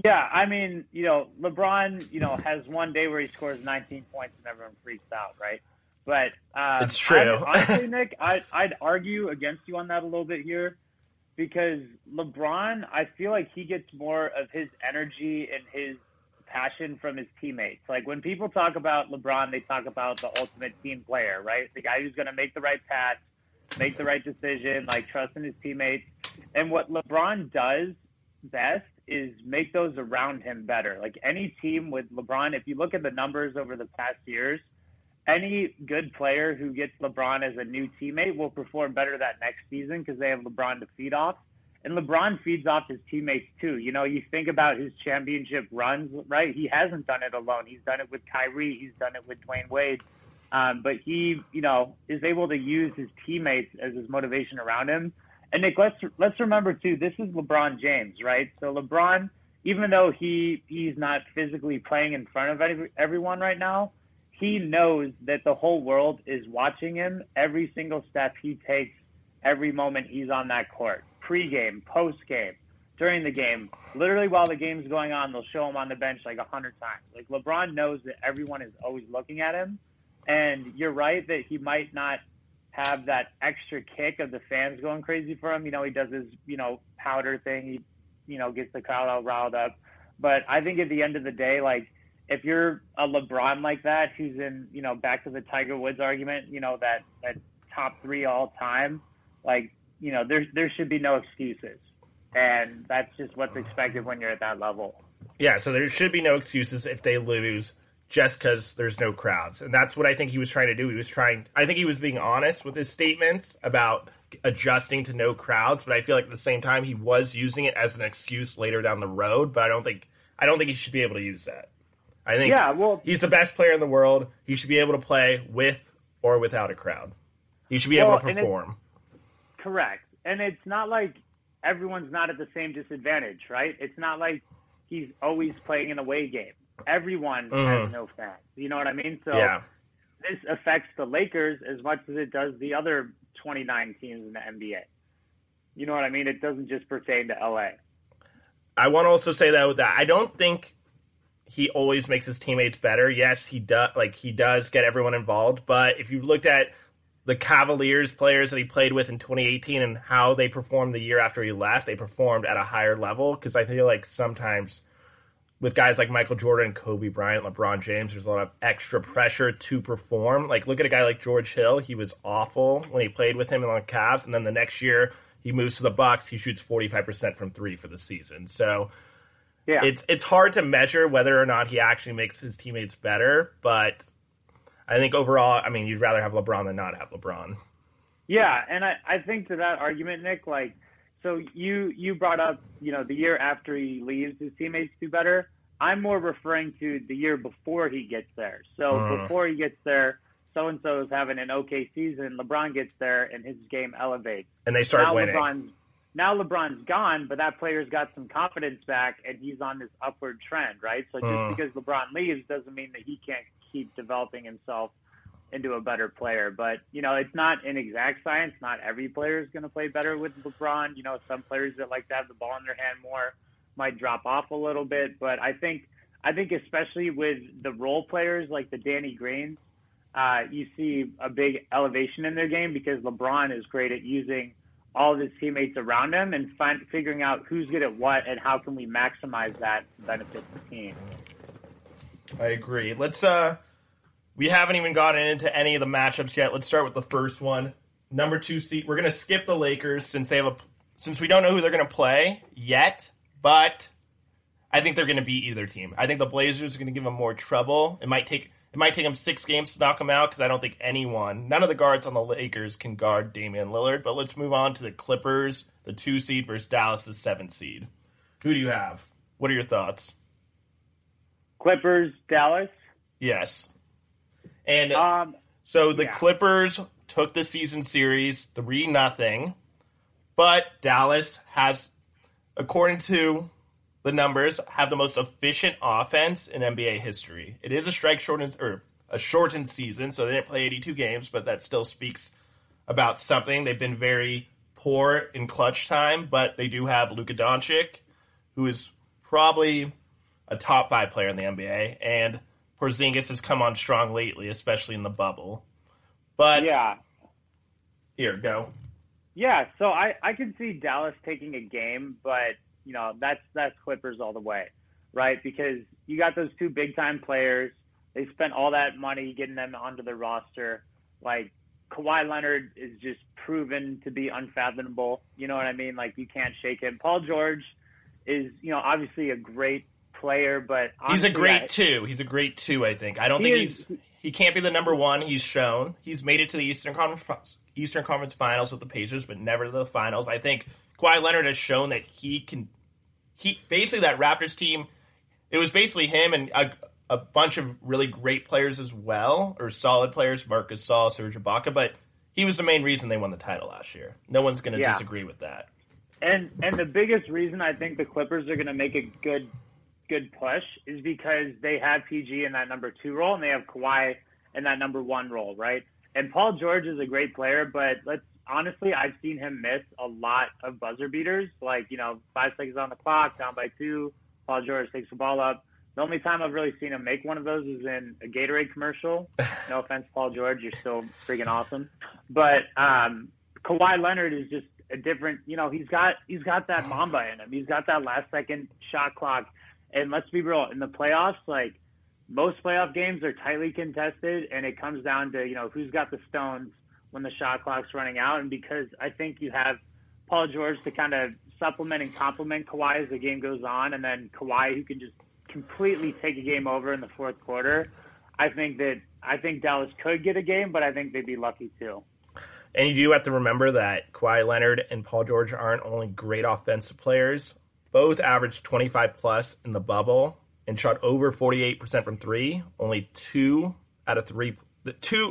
Yeah, I mean, LeBron, has one day where he scores 19 points and everyone freaks out, right? But it's true. Honestly, Nick, I'd argue against you on that a little bit here, because LeBron, I feel like he gets more of his energy and his passion from his teammates. Like when people talk about LeBron, they talk about the ultimate team player, right? The guy who's going to make the right pass, make the right decision, like trust in his teammates. And what LeBron does best is make those around him better. Like any team with LeBron, if you look at the numbers over the past years, any good player who gets LeBron as a new teammate will perform better that next season because they have LeBron to feed off. And LeBron feeds off his teammates too. You think about his championship runs, right? He hasn't done it alone. He's done it with Kyrie. He's done it with Dwayne Wade. But he, is able to use his teammates as his motivation around him. And Nick, let's remember too, this is LeBron James, right? So LeBron, even though he's not physically playing in front of everyone right now, he knows that the whole world is watching him every single step he takes, every moment he's on that court. Pre-game, post-game, during the game, literally while the game's going on, they'll show him on the bench like 100 times. Like LeBron knows that everyone is always looking at him. And you're right that he might not have that extra kick of the fans going crazy for him. He does his, powder thing. He, gets the crowd all riled up. But I think at the end of the day, like, if you're a LeBron like that, who's in, back to the Tiger Woods argument, that top 3 all time, like, there should be no excuses. And that's just what's expected when you're at that level. Yeah, so there should be no excuses if they lose just because there's no crowds. And that's what I think he was trying to do. I think he was being honest with his statements about adjusting to no crowds, but I feel like at the same time he was using it as an excuse later down the road, but I don't think he should be able to use that. I think he's the best player in the world. He should be able to play with or without a crowd. He should be able to perform. Correct. And it's not like everyone's not at the same disadvantage, right? It's not like he's always playing an away game. Everyone has no fans. You know what I mean? So this affects the Lakers as much as it does the other 29 teams in the NBA. You know what I mean? It doesn't just pertain to LA. I want to also say that with that, I don't think he always makes his teammates better. Yes, he does. Like he does get everyone involved. But if you looked at the Cavaliers players that he played with in 2018 and how they performed the year after he left, they performed at a higher level. Because I feel like sometimes with guys like Michael Jordan, Kobe Bryant, LeBron James, there's a lot of extra pressure to perform. Like, look at a guy like George Hill. He was awful when he played with him on the Cavs, and then the next year he moves to the Bucks. He shoots 45% from three for the season. So yeah, it's hard to measure whether or not he actually makes his teammates better, but I think overall, I mean, you'd rather have LeBron than not have LeBron. Yeah, and I think to that argument, Nick, like, so you brought up, the year after he leaves, his teammates do better. I'm more referring to the year before he gets there. So before he gets there, so-and-so is having an okay season. LeBron gets there, and his game elevates. And they start winning. Now LeBron's gone, but that player's got some confidence back, and he's on this upward trend, right? So just because LeBron leaves doesn't mean that he can't keep developing himself into a better player. But, it's not an exact science. Not every player is going to play better with LeBron. Some players that like to have the ball in their hand more might drop off a little bit. But I think especially with the role players like the Danny Greens, you see a big elevation in their game because LeBron is great at using all of his teammates around him and figuring out who's good at what and how can we maximize that to benefit the team. I agree. Let's we haven't even gotten into any of the matchups yet. Let's start with the first one. Number 2 seed. We're going to skip the Lakers since we don't know who they're going to play yet, but I think they're going to beat either team. I think the Blazers are going to give them more trouble. It might take them 6 games to knock them out because I don't think none of the guards on the Lakers can guard Damian Lillard. But let's move on to the Clippers, the 2 seed versus Dallas, the 7 seed. Who do you have? What are your thoughts? Clippers, Dallas? Yes. And so the Clippers took the season series 3-0, but Dallas has, according to the numbers, have the most efficient offense in NBA history. It is a shortened season, so they didn't play 82 games, but that still speaks about something. They've been very poor in clutch time, but they do have Luka Doncic, who is probably a top 5 player in the NBA, and Porzingis has come on strong lately, especially in the bubble. But here, go. Yeah, so I can see Dallas taking a game, but that's Clippers all the way, right? Because you got those 2 big time players. They spent all that money getting them onto the roster. Like, Kawhi Leonard is just proven to be unfathomable. You know what I mean? Like, you can't shake him. Paul George is, obviously a great player, but honestly, he's a great 2. He's a great 2, I think. I don't think he can't be the number 1. He's shown. He's made it to the Eastern Conference Finals with the Pacers, but never to the finals. I think Kawhi Leonard has shown that he basically that Raptors team, it was basically him and a bunch of really great players as well, or solid players, Marc Gasol, Serge Ibaka, but he was the main reason they won the title last year. No one's going to disagree with that. And the biggest reason I think the Clippers are going to make a good push is because they have PG in that number 2 role and they have Kawhi in that number 1 role, right? And Paul George is a great player, but honestly, I've seen him miss a lot of buzzer beaters, like, 5 seconds on the clock, down by 2, Paul George takes the ball up. The only time I've really seen him make one of those is in a Gatorade commercial. No offense, Paul George, you're still freaking awesome. But Kawhi Leonard is just a different, he's got that Mamba in him. He's got that last second shot clock. And let's be real, in the playoffs, like, most playoff games are tightly contested, and it comes down to, who's got the stones when the shot clock's running out. And because I think you have Paul George to kind of supplement and complement Kawhi as the game goes on, and then Kawhi who can just completely take a game over in the fourth quarter, I think Dallas could get a game, but I think they'd be lucky too. And you do have to remember that Kawhi Leonard and Paul George aren't only great offensive players. Both averaged 25-plus in the bubble and shot over 48% from 3. Only 2 out of 3.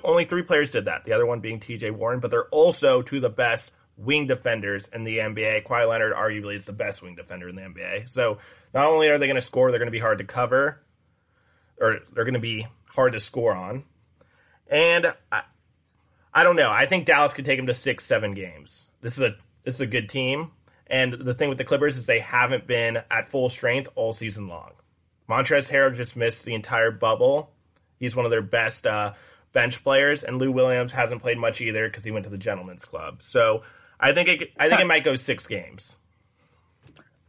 Only 3 players did that, the other one being T.J. Warren, but they're also 2 of the best wing defenders in the NBA. Kawhi Leonard arguably is the best wing defender in the NBA. So not only are they going to score, they're going to be hard to cover, or they're going to be hard to score on. And I don't know. I think Dallas could take them to 6-7 games. This is a good team. And the thing with the Clippers is they haven't been at full strength all season long. Montrezl Harrell just missed the entire bubble. He's one of their best bench players, and Lou Williams hasn't played much either because he went to the Gentlemen's Club. So I think it might go 6 games.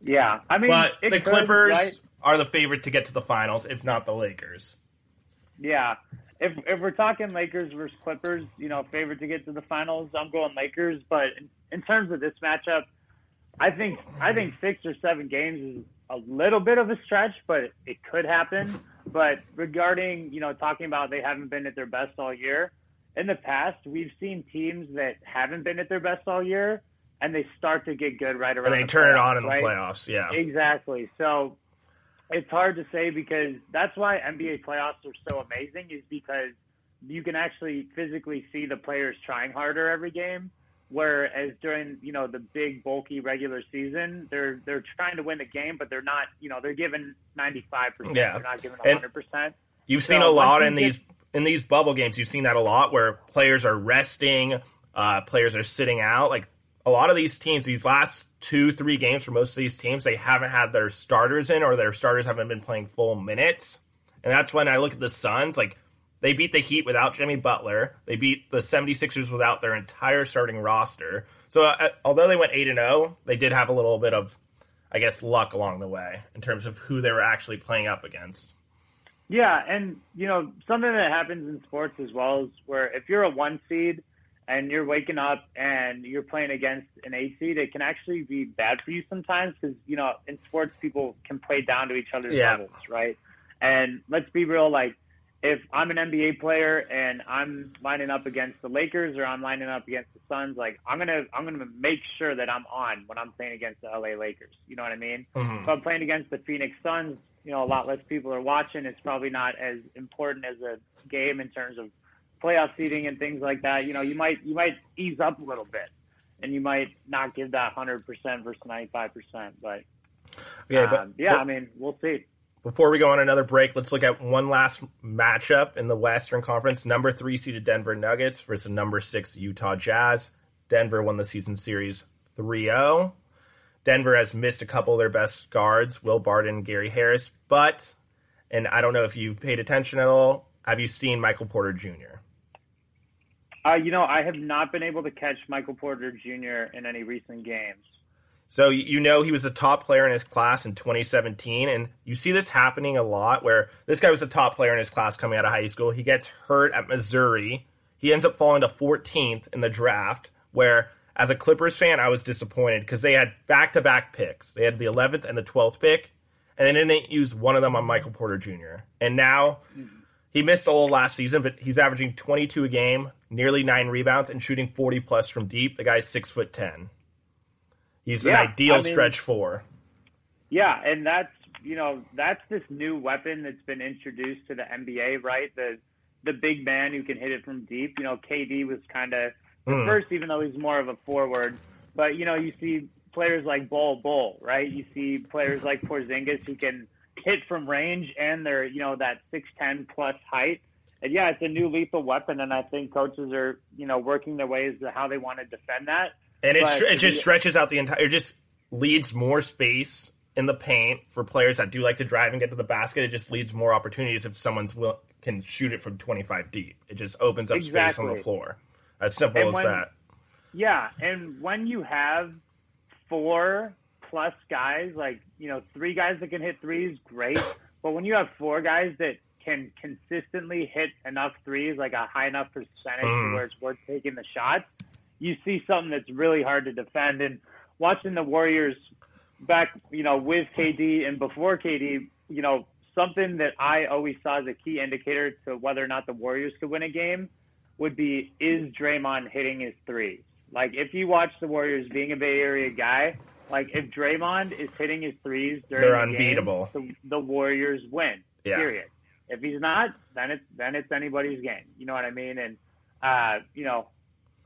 Yeah, I mean, but the Clippers right? are the favorite to get to the finals, if not the Lakers. Yeah, if we're talking Lakers versus Clippers, favorite to get to the finals, I'm going Lakers. But in terms of this matchup, I think 6 or 7 games is a little bit of a stretch, but it could happen. But regarding, talking about they haven't been at their best all year, in the past, we've seen teams that haven't been at their best all year, and they start to get good right around and they turn it on in the playoffs, yeah. Exactly. So it's hard to say because that's why NBA playoffs are so amazing is because you can actually physically see the players trying harder every game. Whereas during, the big, bulky regular season, they're trying to win the game, but they're not, they're giving 95%. Yeah. They're not giving 100%. You've seen a lot in these bubble games. You've seen that a lot where players are resting, players are sitting out. Like a lot of these teams, these last 2-3 games for most of these teams, they haven't had their starters in or their starters haven't been playing full minutes. And that's when I look at the Suns, like, they beat the Heat without Jimmy Butler. They beat the 76ers without their entire starting roster. So although they went 8-0, they did have a little bit of, I guess, luck along the way in terms of who they were actually playing up against. Yeah, and, something that happens in sports as well is where if you're a 1 seed and you're waking up and you're playing against an 8 seed, it can actually be bad for you sometimes because, in sports, people can play down to each other's levels, right? And let's be real, like, if I'm an NBA player and I'm lining up against the Lakers or I'm lining up against the Suns, like I'm gonna make sure that I'm on when I'm playing against the LA Lakers. You know what I mean? Mm-hmm. If I'm playing against the Phoenix Suns, a lot less people are watching. It's probably not as important as a game in terms of playoff seeding and things like that. You might ease up a little bit and you might not give that 100% versus 95%. But I mean, we'll see. Before we go on another break, let's look at one last matchup in the Western Conference. Number 3 seeded Denver Nuggets versus number 6 Utah Jazz. Denver won the season series 3-0. Denver has missed a couple of their best guards, Will Barton and Gary Harris. But, and I don't know if you paid attention at all, have you seen Michael Porter Jr.? I have not been able to catch Michael Porter Jr. in any recent games. So he was a top player in his class in 2017, and you see this happening a lot where this guy was a top player in his class coming out of high school. He gets hurt at Missouri. He ends up falling to 14th in the draft, where as a Clippers fan, I was disappointed because they had back-to-back picks. They had the 11th and the 12th pick, and they didn't use one of them on Michael Porter Jr. And now he missed all of last season, but he's averaging 22 a game, nearly 9 rebounds, and shooting 40-plus from deep. The guy's 6'10". He's an ideal stretch 4. Yeah, and that's this new weapon that's been introduced to the NBA, right? The big man who can hit it from deep. KD was kind of the first, even though he's more of a forward. But, you see players like Bull, right? You see players like Porzingis who can hit from range and they're, that 6'10 plus height. And, it's a new lethal weapon, and I think coaches are, working their ways to how they want to defend that. And it just stretches out the entire – it just leads more space in the paint for players that do like to drive and get to the basket. It just leads more opportunities if someone can shoot it from 25 deep. It just opens up space on the floor. As simple as that. Yeah, and when you have 4-plus guys, like, 3 guys that can hit threes, great. But when you have 4 guys that can consistently hit enough threes, like a high enough percentage where it's worth taking the shots, you see something that's really hard to defend. And watching the Warriors back, with KD and before KD, something that I always saw as a key indicator to whether or not the Warriors could win a game would be, is Draymond hitting his threes? Like, if you watch the Warriors being a Bay Area guy, like, if Draymond is hitting his threes during they're unbeatable. Game, the Warriors win, period. If he's not, then it's anybody's game. You know what I mean? And,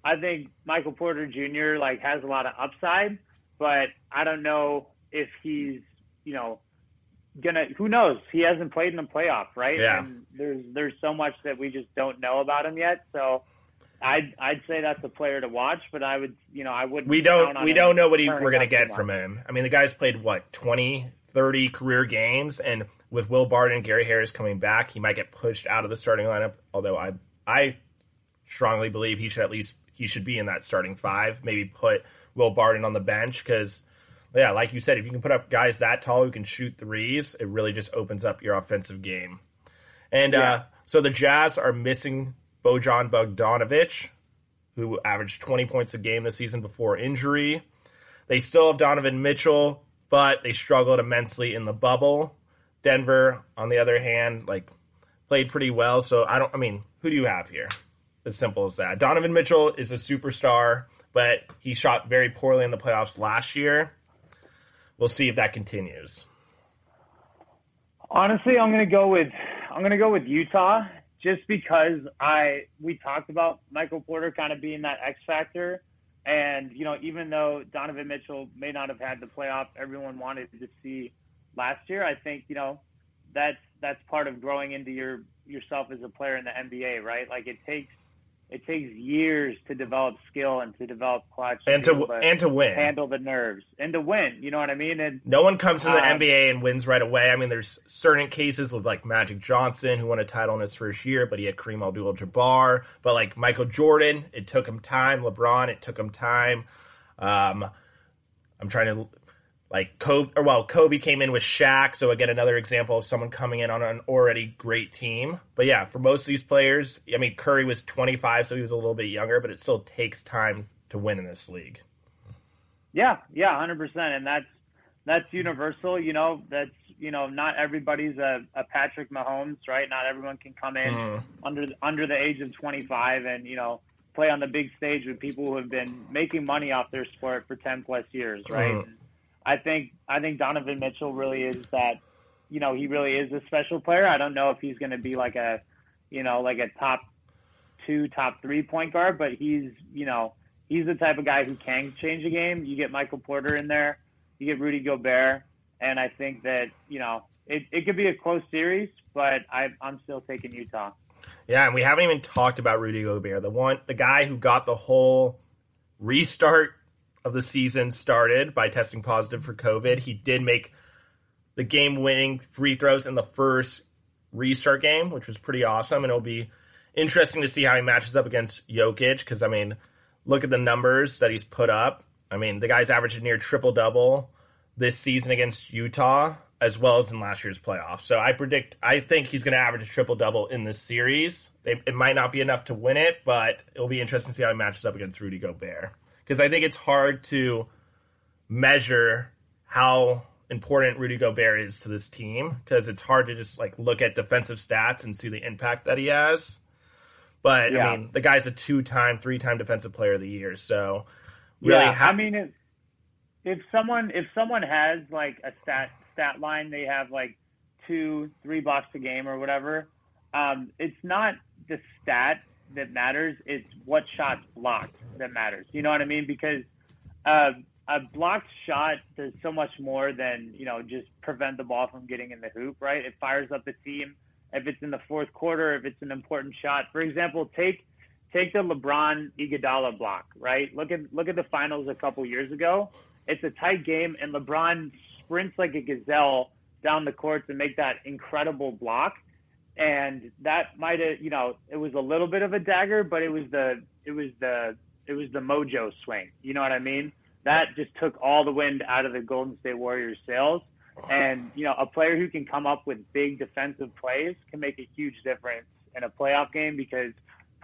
I think Michael Porter Jr. has a lot of upside, but I don't know if he's, who knows? He hasn't played in the playoff, right? Yeah. And there's so much that we just don't know about him yet. So I'd say that's a player to watch, but I wouldn't. We don't know what we're going to get from him. I mean, the guy's played 20, 30 career games, and with Will Barton and Gary Harris coming back, he might get pushed out of the starting lineup. Although I strongly believe he should be in that starting five. Maybe put Will Barton on the bench because, yeah, like you said, if you can put up guys that tall who can shoot threes, it really just opens up your offensive game. And so the Jazz are missing Bojan Bogdanovic, who averaged 20 points a game this season before injury. They still have Donovan Mitchell, but they struggled immensely in the bubble. Denver, on the other hand, played pretty well. So who do you have here? As simple as that. Donovan Mitchell is a superstar, but he shot very poorly in the playoffs last year. We'll see if that continues. Honestly, I'm gonna go with Utah just because we talked about Michael Porter kind of being that X factor, and even though Donovan Mitchell may not have had the playoff everyone wanted to see last year, I think that's part of growing into yourself as a player in the NBA, right? Like it takes years to develop skill and to develop clutch and to win, handle the nerves, and to win. You know what I mean? And no one comes to the NBA and wins right away. I mean, there's certain cases with Magic Johnson who won a title in his first year, but he had Kareem Abdul-Jabbar. But Michael Jordan, it took him time. LeBron, it took him time. I'm trying to. Kobe came in with Shaq, so again, another example of someone coming in on an already great team. But yeah, for most of these players, Curry was 25, so he was a little bit younger, but it still takes time to win in this league. Yeah, 100%, and that's universal. That's not everybody's a Patrick Mahomes, right? Not everyone can come in under the age of 25 and play on the big stage with people who have been making money off their sport for 10 plus years, right? Mm-hmm. I think Donovan Mitchell really is that, he really is a special player. I don't know if he's going to be like a top 2, top 3 point guard, but he's the type of guy who can change a game. You get Michael Porter in there, you get Rudy Gobert, and I think that, it could be a close series, but I'm still taking Utah. Yeah, and we haven't even talked about Rudy Gobert, the guy who got the whole restart of the season started by testing positive for COVID. He did make the game-winning free throws in the first restart game, which was pretty awesome, and it'll be interesting to see how he matches up against Jokic, because, look at the numbers that he's put up. The guy's averaged a near triple-double this season against Utah, as well as in last year's playoffs. So I think he's going to average a triple-double in this series. It might not be enough to win it, but it'll be interesting to see how he matches up against Rudy Gobert. Because I think it's hard to measure how important Rudy Gobert is to this team, because it's hard to just look at defensive stats and see the impact that he has. But yeah. The guy's a 2-time, 3-time defensive player of the year. So really, if someone has a stat line, they have 2-3 blocks a game or whatever. It's not the stat that matters, it's what shots blocked that matters. You know what I mean? Because a blocked shot does so much more than just prevent the ball from getting in the hoop, right? It fires up the team. If it's in the fourth quarter, if it's an important shot, for example, take the LeBron Iguodala block, right? Look at the finals a couple years ago. It's a tight game, and LeBron sprints like a gazelle down the court to make that incredible block. And that might have, it was a little bit of a dagger, but it was the mojo swing. You know what I mean? That just took all the wind out of the Golden State Warriors' sails. And, a player who can come up with big defensive plays can make a huge difference in a playoff game, because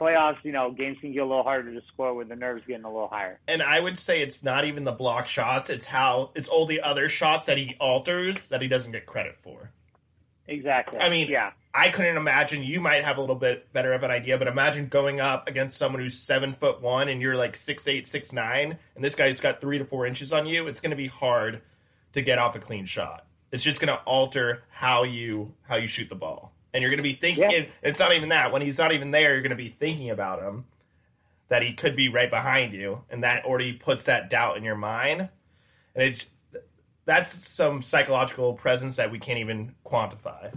playoffs, games can get a little harder to score with the nerves getting a little higher. And I would say it's not even the block shots. It's all the other shots that he alters that he doesn't get credit for. Exactly. Yeah. I couldn't imagine, you might have a little bit better of an idea, but imagine going up against someone who's 7'1" and you're 6'8", 6'9", and this guy's got 3 to 4 inches on you. It's going to be hard to get off a clean shot. It's just going to alter how you shoot the ball. And you're going to be thinking, it's not even that. When he's not even there, you're going to be thinking about him, that he could be right behind you, and that already puts that doubt in your mind. And that's some psychological presence that we can't even quantify.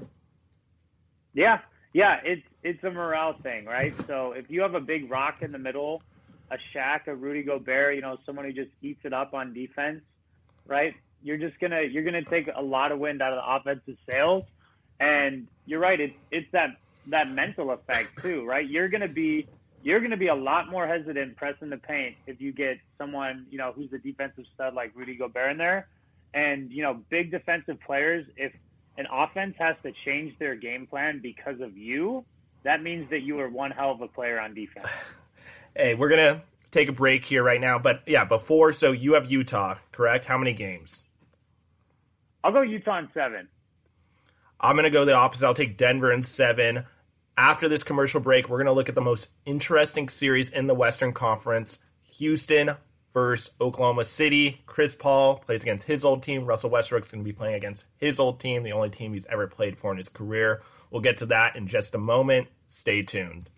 Yeah, it's a morale thing, right? So if you have a big rock in the middle, a Shaq, a Rudy Gobert, someone who just eats it up on defense, right? You're gonna take a lot of wind out of the offensive sails, and you're right. It's that mental effect too, right? You're going to be a lot more hesitant pressing the paint if you get someone, who's a defensive stud like Rudy Gobert in there. And, big defensive players, if an offense has to change their game plan because of you, that means that you are one hell of a player on defense. Hey, we're going to take a break here right now. But, so you have Utah, correct? How many games? I'll go Utah in 7. I'm going to go the opposite. I'll take Denver in 7. After this commercial break, we're going to look at the most interesting series in the Western Conference. Houston versus Oklahoma City. Chris Paul plays against his old team. Russell Westbrook's going to be playing against his old team, the only team he's ever played for in his career. We'll get to that in just a moment. Stay tuned.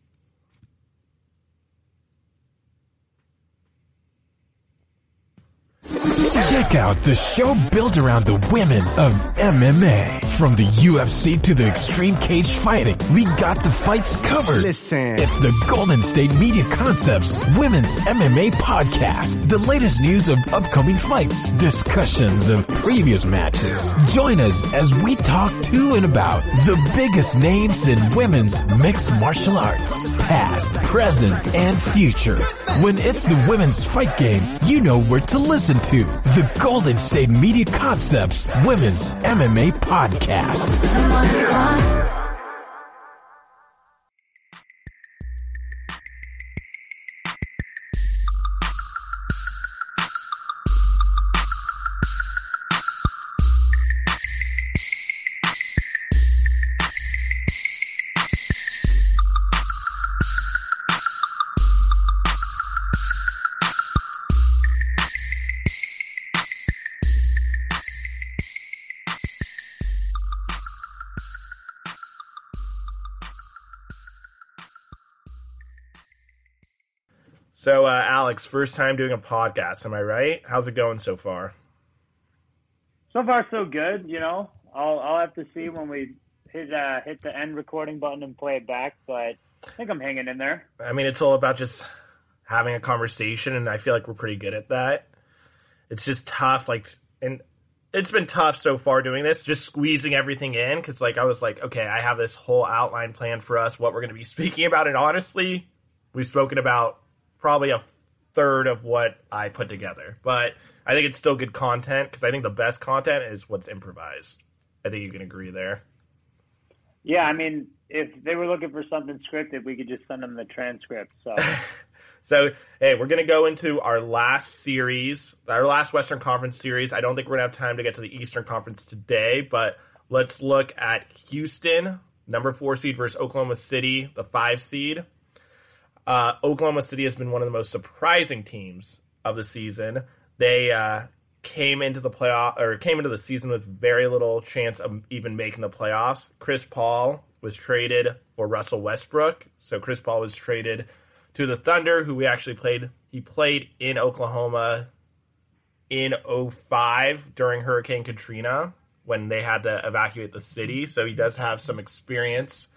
Check out the show built around the women of MMA. From the UFC to the extreme cage fighting, we got the fights covered. Listen. It's the Golden State Media Concepts Women's MMA Podcast. The latest news of upcoming fights, discussions of previous matches. Join us as we talk to and about the biggest names in women's mixed martial arts, past, present, and future. When it's the women's fight game, you know where to listen to. The Golden State Media Concepts Women's MMA Podcast. So, Alex, first time doing a podcast, am I right? How's it going so far? So far, so good. I'll have to see when we hit the end recording button and play it back, but I think I'm hanging in there. I mean, it's all about just having a conversation, and I feel like we're pretty good at that. It's just tough, and it's been tough so far doing this, just squeezing everything in, because, I was like, okay, I have this whole outline planned for us, what we're going to be speaking about, and honestly, we've spoken about probably a third of what I put together. But I think it's still good content, because I think the best content is what's improvised. I think you can agree there. Yeah, I mean, if they were looking for something scripted, we could just send them the transcript. So, so hey, we're going to go into our last series, our last Western Conference series. I don't think we're going to have time to get to the Eastern Conference today, but let's look at Houston, number 4 seed, versus Oklahoma City, the 5 seed. Oklahoma City has been one of the most surprising teams of the season. They came into the season with very little chance of even making the playoffs. Chris Paul was traded for Russell Westbrook. So Chris Paul was traded to the Thunder, who he played in Oklahoma in 2005 during Hurricane Katrina when they had to evacuate the city. So he does have some experience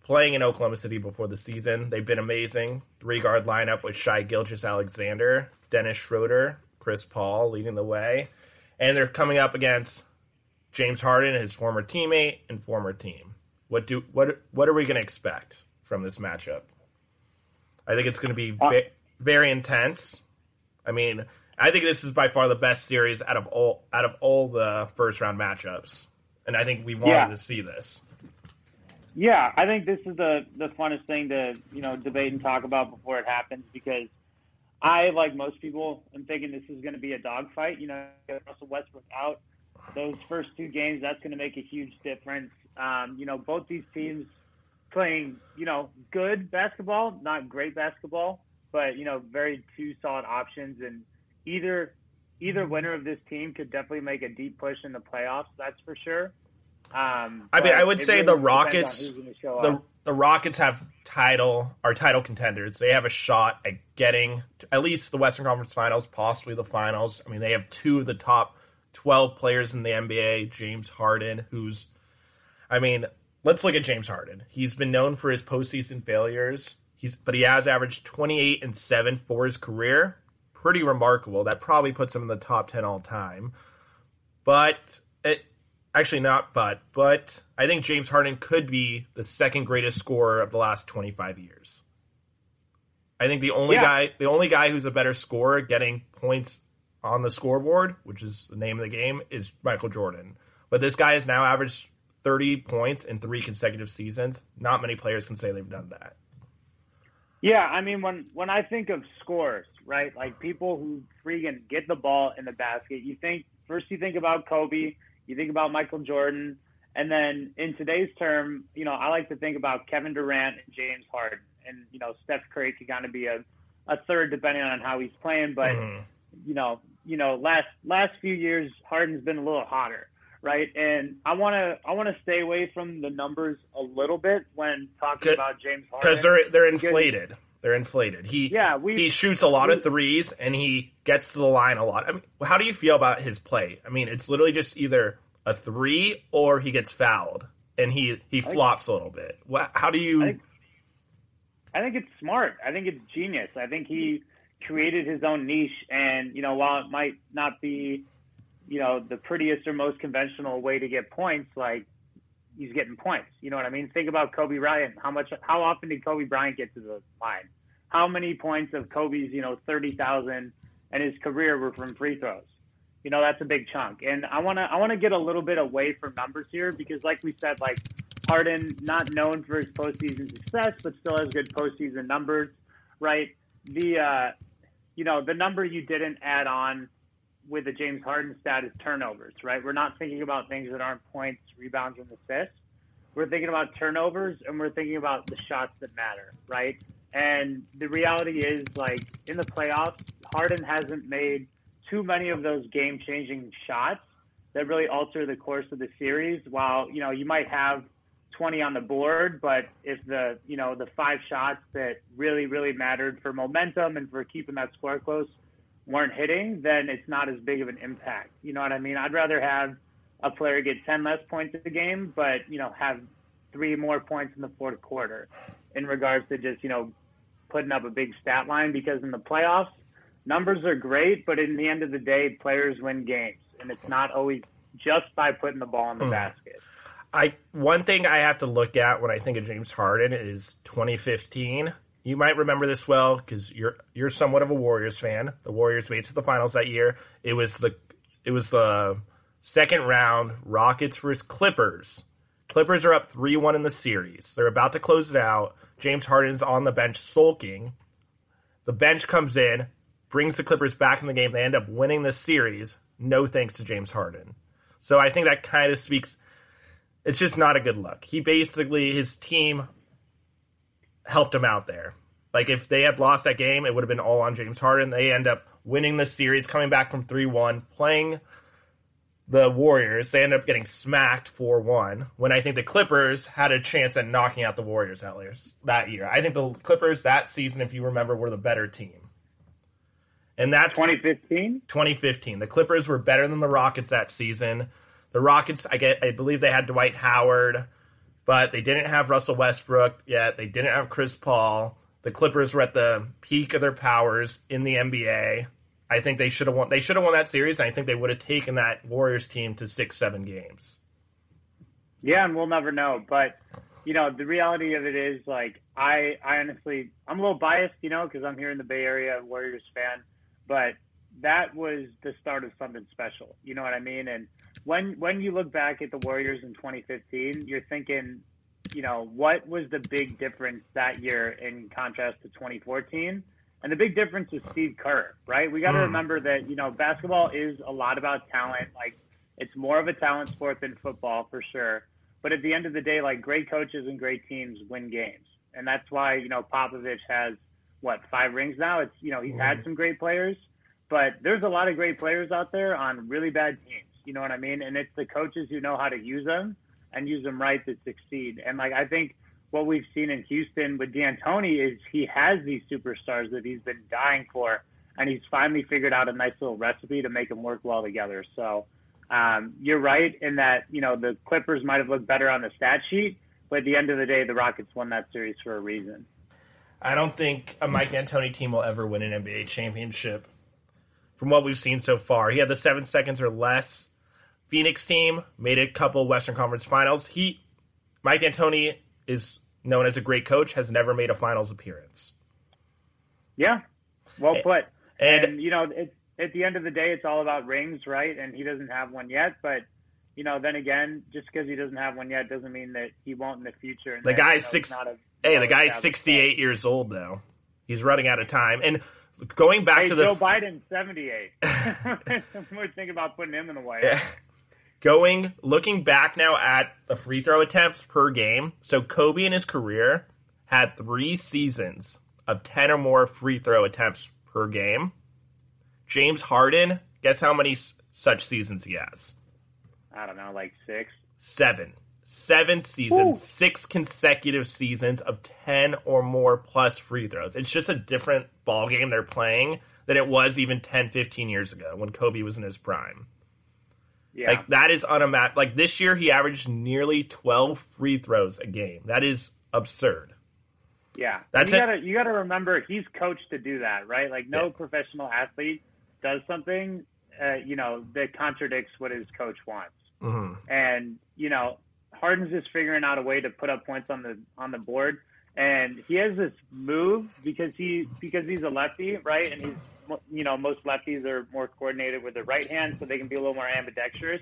playing in Oklahoma City before the season. They've been amazing. 3-guard lineup with Shai Gilgeous-Alexander, Dennis Schroeder, Chris Paul leading the way. And they're coming up against James Harden, his former teammate and former team. What are we going to expect from this matchup? I think it's going to be very intense. I mean, I think this is by far the best series out of all the first round matchups. And I think we wanted to see this. Yeah, I think this is the funnest thing to, debate and talk about before it happens, because I, like most people, am thinking this is going to be a dogfight. Get Russell Westbrook out. Those first 2 games, that's going to make a huge difference. Both these teams playing, good basketball, not great basketball, but, very 2 solid options. And either winner of this team could definitely make a deep push in the playoffs, that's for sure. I would say really the Rockets. The Rockets are title contenders. They have a shot at getting to at least the Western Conference Finals, possibly the Finals. I mean, they have 2 of the top 12 players in the NBA. James Harden, let's look at James Harden. He's been known for his postseason failures. But he has averaged 28 and 7 for his career. Pretty remarkable. That probably puts him in the top 10 all time. But actually not but I think James Harden could be the second greatest scorer of the last 25 years. I think the only guy who's a better scorer getting points on the scoreboard, which is the name of the game, is Michael Jordan. But this guy has now averaged 30 points in 3 consecutive seasons. Not many players can say they've done that. Yeah, I mean, when I think of scores, right, like people who freaking get the ball in the basket, you think about Kobe, you think about Michael Jordan, and then in today's term, I like to think about Kevin Durant and James Harden. And, Steph Curry could kind of be a third depending on how he's playing. But, last few years, Harden's been a little hotter, right? And I want to stay away from the numbers a little bit when talking about James Harden. Because they're inflated. They're inflated. He shoots a lot of threes, and he gets to the line a lot. I mean, how do you feel about his play? I mean, it's literally just either a three or he gets fouled, and he flops a little bit. How do you... I think it's smart. I think it's genius. I think he created his own niche, and while it might not be, the prettiest or most conventional way to get points, like he's getting points. You know what I mean? Think about Kobe Bryant. How often did Kobe Bryant get to the line? How many points of Kobe's 30,000 and his career were from free throws? That's a big chunk. And I wanna get a little bit away from numbers here because, like we said, like. Harden, not known for his postseason success, but still has good postseason numbers, right? The number you didn't add on with the James Harden stat is turnovers, right? We're not thinking about things that aren't points, rebounds, and assists. We're thinking about turnovers, and we're thinking about the shots that matter, right? And the reality is, like, in the playoffs, Harden hasn't made too many of those game-changing shots that really alter the course of the series. While, you might have 20 on the board, but if the 5 shots that really, really mattered for momentum and for keeping that score close weren't hitting, then it's not as big of an impact. You know what I mean? I'd rather have a player get 10 less points a game, but, have 3 more points in the fourth quarter in regards to just, putting up a big stat line, because in the playoffs, numbers are great, but in the end of the day, players win games, and it's not always just by putting the ball in the basket. One thing I have to look at when I think of James Harden is 2015. You might remember this well because you're somewhat of a Warriors fan. The Warriors made it to the finals that year. It was the second round, Rockets versus Clippers. Clippers are up 3-1 in the series. They're about to close it out. James Harden's on the bench sulking. The bench comes in, brings the Clippers back in the game. They end up winning the series. No thanks to James Harden. So I think that kind of speaks... It's just not a good look. His team helped him out there. Like, if they had lost that game, it would have been all on James Harden. They end up winning the series, coming back from 3-1, playing the Warriors. They end up getting smacked 4-1, when I think the Clippers had a chance at knocking out the Warriors that year. I think the Clippers that season, if you remember, were the better team. And that's 2015? 2015. The Clippers were better than the Rockets that season. The Rockets, I believe they had Dwight Howard, but they didn't have Russell Westbrook yet. They didn't have Chris Paul. The Clippers were at the peak of their powers in the NBA. I think they should have won. They should have won that series, and I think they would have taken that Warriors team to 6-7 games. Yeah, and we'll never know. But the reality of it is, like, I honestly, I'm a little biased, because I'm here in the Bay Area, a Warriors fan, but that was the start of something special. You know what I mean? And when you look back at the Warriors in 2015, you're thinking, what was the big difference that year in contrast to 2014? And the big difference was Steve Kerr, right? We got to remember that, basketball is a lot about talent. Like, it's more of a talent sport than football for sure. But at the end of the day, like, great coaches and great teams win games. And that's why, Popovich has, 5 rings now? It's, he's had some great players, but there's a lot of great players out there on really bad teams. You know what I mean? And it's the coaches who know how to use them and use them right that succeed. And, like, I think what we've seen in Houston with D'Antoni is he has these superstars that he's been dying for, and he's finally figured out a nice little recipe to make them work well together. So you're right in that, the Clippers might have looked better on the stat sheet, but at the end of the day, the Rockets won that series for a reason. I don't think a Mike D'Antoni team will ever win an NBA championship from what we've seen so far. He had the 7 seconds or less Phoenix team, made a couple Western Conference Finals. Mike D'Antoni is known as a great coach, has never made a finals appearance. Yeah, well put. And at the end of the day, it's all about rings, right? And he doesn't have one yet, but then again, just because he doesn't have one yet doesn't mean that he won't in the future. And the guy's 68 years old, though. He's running out of time. And going back to Joe Biden's 78. We're thinking about putting him in the White House. Looking back now at the free throw attempts per game. So Kobe in his career had 3 seasons of 10 or more free throw attempts per game. James Harden, guess how many such seasons he has? I don't know, like 6? 7. 7 seasons, 6 consecutive seasons of 10 or more plus free throws. It's just a different ball game they're playing than it was even 10, 15 years ago when Kobe was in his prime. Yeah. Like, that is unimaginable. Like, this year he averaged nearly 12 free throws a game. That is absurd. Yeah. You got to remember, he's coached to do that, right? Like, no professional athlete does something, that contradicts what his coach wants. Mm-hmm. And, Harden's just figuring out a way to put up points on the board. And he has this move because he's a lefty, right? And he's, most lefties are more coordinated with their right hand, so they can be a little more ambidextrous.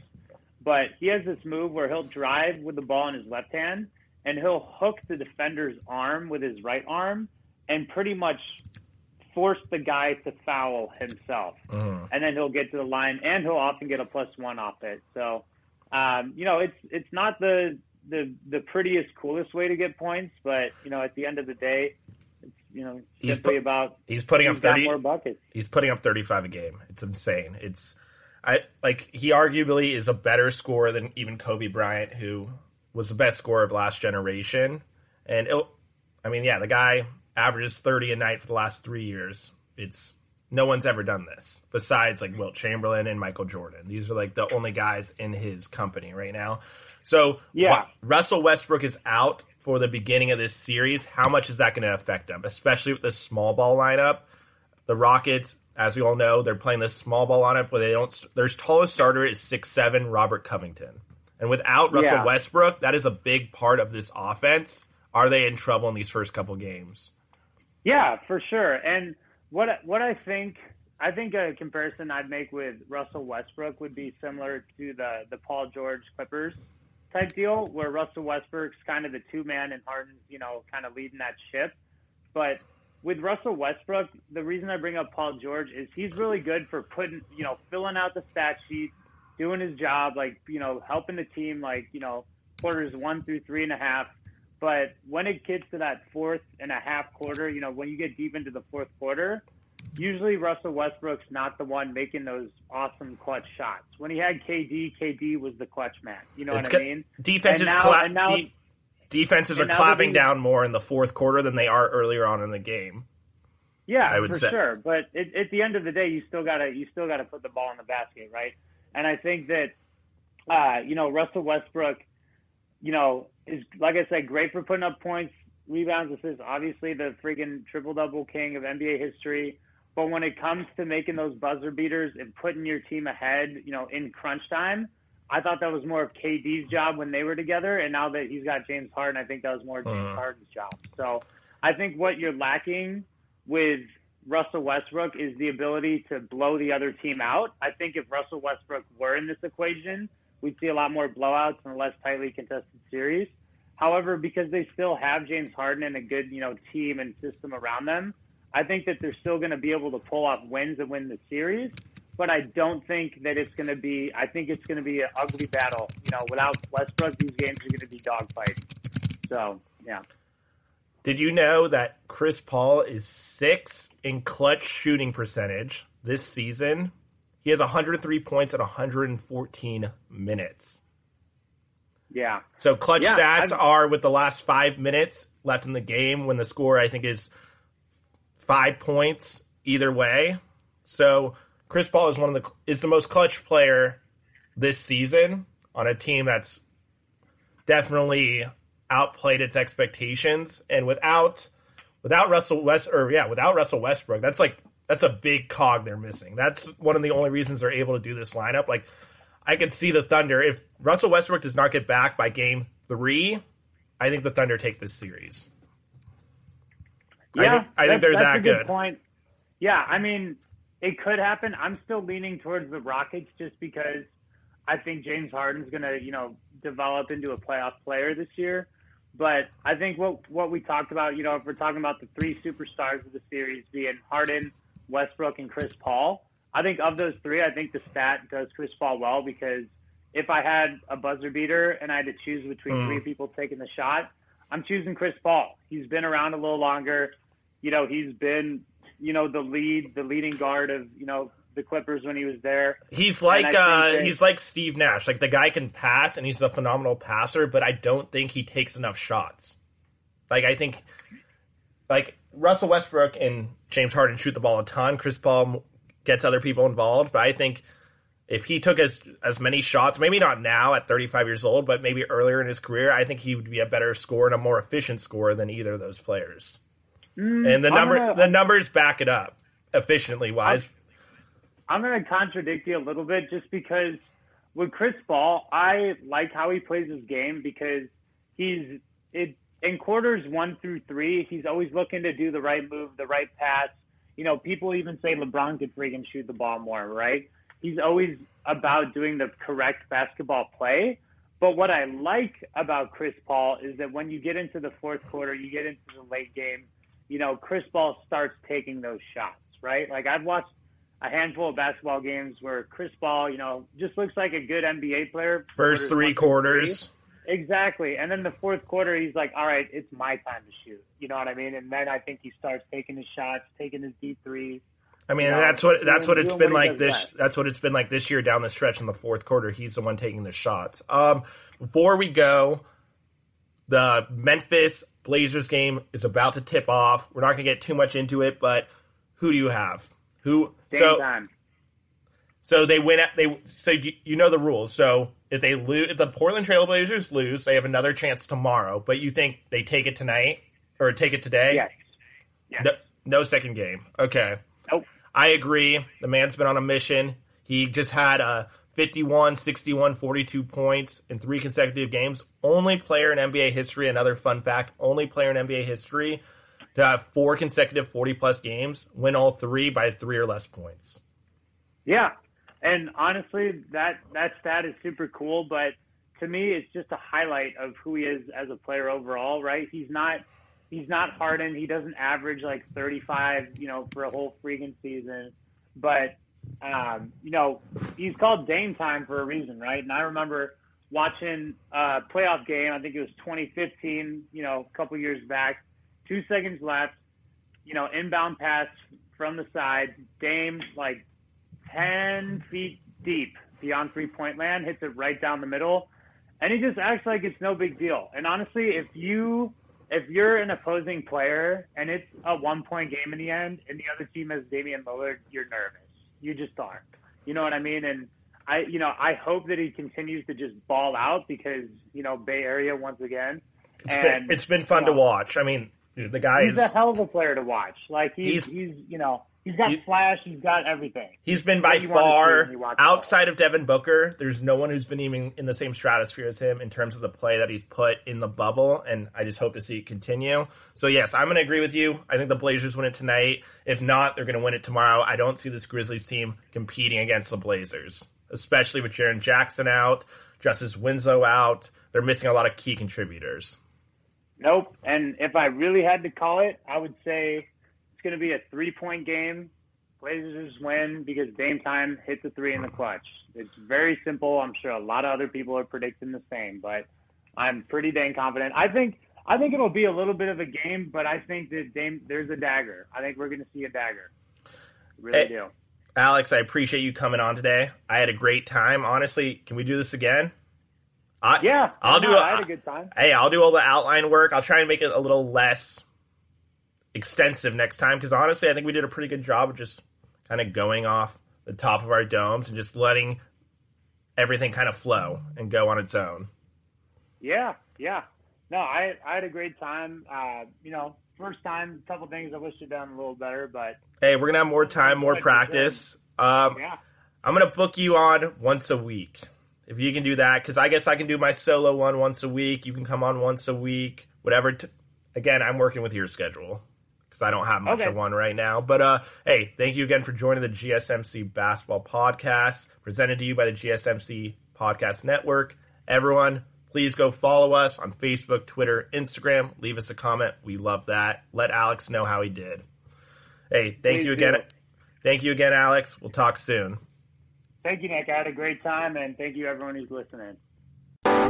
But he has this move where he'll drive with the ball in his left hand, and he'll hook the defender's arm with his right arm and pretty much force the guy to foul himself. Mm. And then he'll get to the line, and he'll often get a +1 off it. So, it's not the prettiest, coolest way to get points, but, at the end of the day, it's simply about he's putting up 30 more buckets. He's putting up 35 a game. It's insane. He arguably is a better scorer than even Kobe Bryant, who was the best scorer of last generation. And the guy averages 30 a night for the last 3 years. No one's ever done this besides like Wilt Chamberlain and Michael Jordan. These are like the only guys in his company right now. So Russell Westbrook is out for the beginning of this series. How much is that going to affect them, especially with the small ball lineup? The Rockets, as we all know, they're playing this small ball lineup where their tallest starter is 6'7" Robert Covington. And without Russell Westbrook, that is a big part of this offense. Are they in trouble in these first couple games? Yeah, for sure. And what I think a comparison I'd make with Russell Westbrook would be similar to the Paul George Clippers type deal, where Russell Westbrook's kind of the 2-man and Harden's, kind of leading that ship. But with Russell Westbrook, the reason I bring up Paul George is he's really good for filling out the stat sheet, doing his job, helping the team, quarters 1 through 3.5. But when it gets to that 4.5 quarter, when you get deep into the 4th quarter, usually Russell Westbrook's not the one making those awesome clutch shots. When he had KD was the clutch man. You know what I mean? Defenses are clapping down more in the 4th quarter than they are earlier on in the game. Yeah, I would say. Sure. But at the end of the day, you still gotta put the ball in the basket, right? And I think that Russell Westbrook, is, like I said, great for putting up points, rebounds, assists, obviously the freaking triple-double king of NBA history. But when it comes to making those buzzer beaters and putting your team ahead, in crunch time, I thought that was more of KD's job when they were together. And now that he's got James Harden, I think that was more James Harden's job. So I think what you're lacking with Russell Westbrook is the ability to blow the other team out. I think if Russell Westbrook were in this equation, we'd see a lot more blowouts and a less tightly contested series. However, because they still have James Harden and a good, team and system around them, I think that they're still going to be able to pull off wins and win the series. But I don't think that it's going to be – I think it's going to be an ugly battle. Without Westbrook, these games are going to be dogfights. So, yeah. Did you know that Chris Paul is 6th in clutch shooting percentage this season? He has 103 points in 114 minutes. Yeah. So clutch stats are with the last 5 minutes left in the game when the score, I think, is 5 points either way. So Chris Paul is the most clutch player this season on a team that's definitely outplayed its expectations. And without Russell Westbrook, that's a big cog they're missing. That's one of the only reasons they're able to do this lineup. I could see the Thunder. If Russell Westbrook does not get back by game 3, I think the Thunder take this series. Yeah, I think they're that's that a good good. point. Yeah, I mean, it could happen. I'm still leaning towards the Rockets just because I think James Harden's going to, develop into a playoff player this year. But I think what we talked about, if we're talking about the 3 superstars of the series being Harden, Westbrook, and Chris Paul, I think of those 3, I think the stat does Chris Paul well because if I had a buzzer beater and I had to choose between 3 people taking the shot, I'm choosing Chris Paul. He's been around a little longer. He's been, the leading guard of, the Clippers when he was there. He's like Steve Nash. Like, the guy can pass, and he's a phenomenal passer, but I don't think he takes enough shots. Like, I think, Russell Westbrook and James Harden shoot the ball a ton. Chris Paul gets other people involved, but I think if he took as many shots, maybe not now at 35 years old, but maybe earlier in his career, I think he would be a better scorer and a more efficient scorer than either of those players. And the numbers back it up, efficiently wise. I'm going to contradict you a little bit just because with Chris Paul, I like how he plays his game because in quarters 1 through 3, he's always looking to do the right move, the right pass. People even say LeBron could freaking shoot the ball more, right? He's always about doing the correct basketball play. But what I like about Chris Paul is that when you get into the fourth quarter, you get into the late game, Chris Paul starts taking those shots, right? Like, I've watched a handful of basketball games where Chris Paul, just looks like a good NBA player. First 3 quarters. Exactly. And then the fourth quarter, he's like, all right, it's my time to shoot. You know what I mean? And then I think he starts taking his shots, taking his deep threes. I mean, that's what it's been like this. That's what it's been like this year down the stretch in the fourth quarter. He's the one taking the shots. Before we go, the Memphis Blazers game is about to tip off. We're not going to get too much into it, but who do you have? So they win. So you know the rules. So if they lose, if the Portland Trail Blazers lose, they have another chance tomorrow. But you think they take it tonight or take it today? Yes. No second game. Okay. Nope. I agree. The man's been on a mission. He just had 51, 61, 42 points in 3 consecutive games. Only player in NBA history, another fun fact, only player in NBA history to have 4 consecutive 40-plus games, win all 3 by 3 or less points. Yeah, and honestly, that stat is super cool, but to me, it's just a highlight of who he is as a player overall, right? He's not Harden. He doesn't average like 35, for a whole freaking season. But, he's called Dame Time for a reason, right? And I remember watching a playoff game. I think it was 2015, a couple years back. 2 seconds left, inbound pass from the side. Dame, 10 feet deep beyond three-point land, hits it right down the middle. And he just acts like it's no big deal. And honestly, if you're an opposing player and it's a 1-point game in the end and the other team has Damian Lillard, you're nervous. You just are. You know what I mean? And I hope that he continues to just ball out because, Bay Area once again. It's been fun to watch. I mean, the guy he's a hell of a player to watch. He's got flash. He's got everything. He's been by far, outside of Devin Booker, there's no one who's been even in the same stratosphere as him in terms of the play that he's put in the bubble, and I just hope to see it continue. So, yes, I'm going to agree with you. I think the Blazers win it tonight. If not, they're going to win it tomorrow. I don't see this Grizzlies team competing against the Blazers, especially with Jaren Jackson out, Justice Winslow out. They're missing a lot of key contributors. Nope. And if I really had to call it, I would say it's going to be a 3-point game. Blazers win because Dame Time hits a 3 in the clutch. It's very simple. I'm sure a lot of other people are predicting the same, but I'm pretty dang confident. I think it'll be a little bit of a game, but I think that there's a dagger. I think we're going to see a dagger. I really do. Alex, I appreciate you coming on today. I had a great time. Honestly, can we do this again? I had a good time. Hey, I'll do all the outline work. I'll try and make it a little less extensive next time because honestly, I think we did a pretty good job of just kind of going off the top of our domes and just letting everything kind of flow and go on its own. Yeah. No, I had a great time. First time, a couple things I wish I'd done a little better, but hey, we're gonna have more time, more practice. I'm gonna book you on once a week. if you can do that, because I guess I can do my solo one once a week. You can come on once a week, whatever. Again, I'm working with your schedule because I don't have much of one right now. But, hey, thank you again for joining the GSMC Basketball Podcast, presented to you by the GSMC Podcast Network. Everyone, please go follow us on Facebook, Twitter, Instagram. Leave us a comment. We love that. Let Alex know how he did. Hey, thank you again. Thank you again, Alex. We'll talk soon. Thank you, Nick. I had a great time, and thank you, everyone who's listening.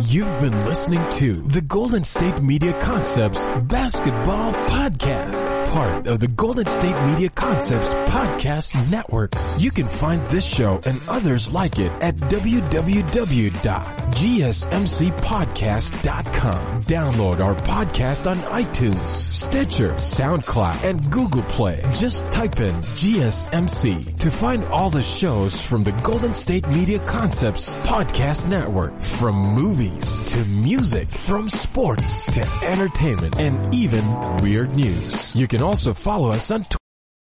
You've been listening to the Golden State Media Concepts Basketball Podcast, part of the Golden State Media Concepts Podcast Network. You can find this show and others like it at www.gsmcpodcast.com. Download our podcast on iTunes, Stitcher, SoundCloud, and Google Play. Just type in GSMC to find all the shows from the Golden State Media Concepts Podcast Network, from movies to music, from sports to entertainment, and even weird news. You can also follow us on Twitter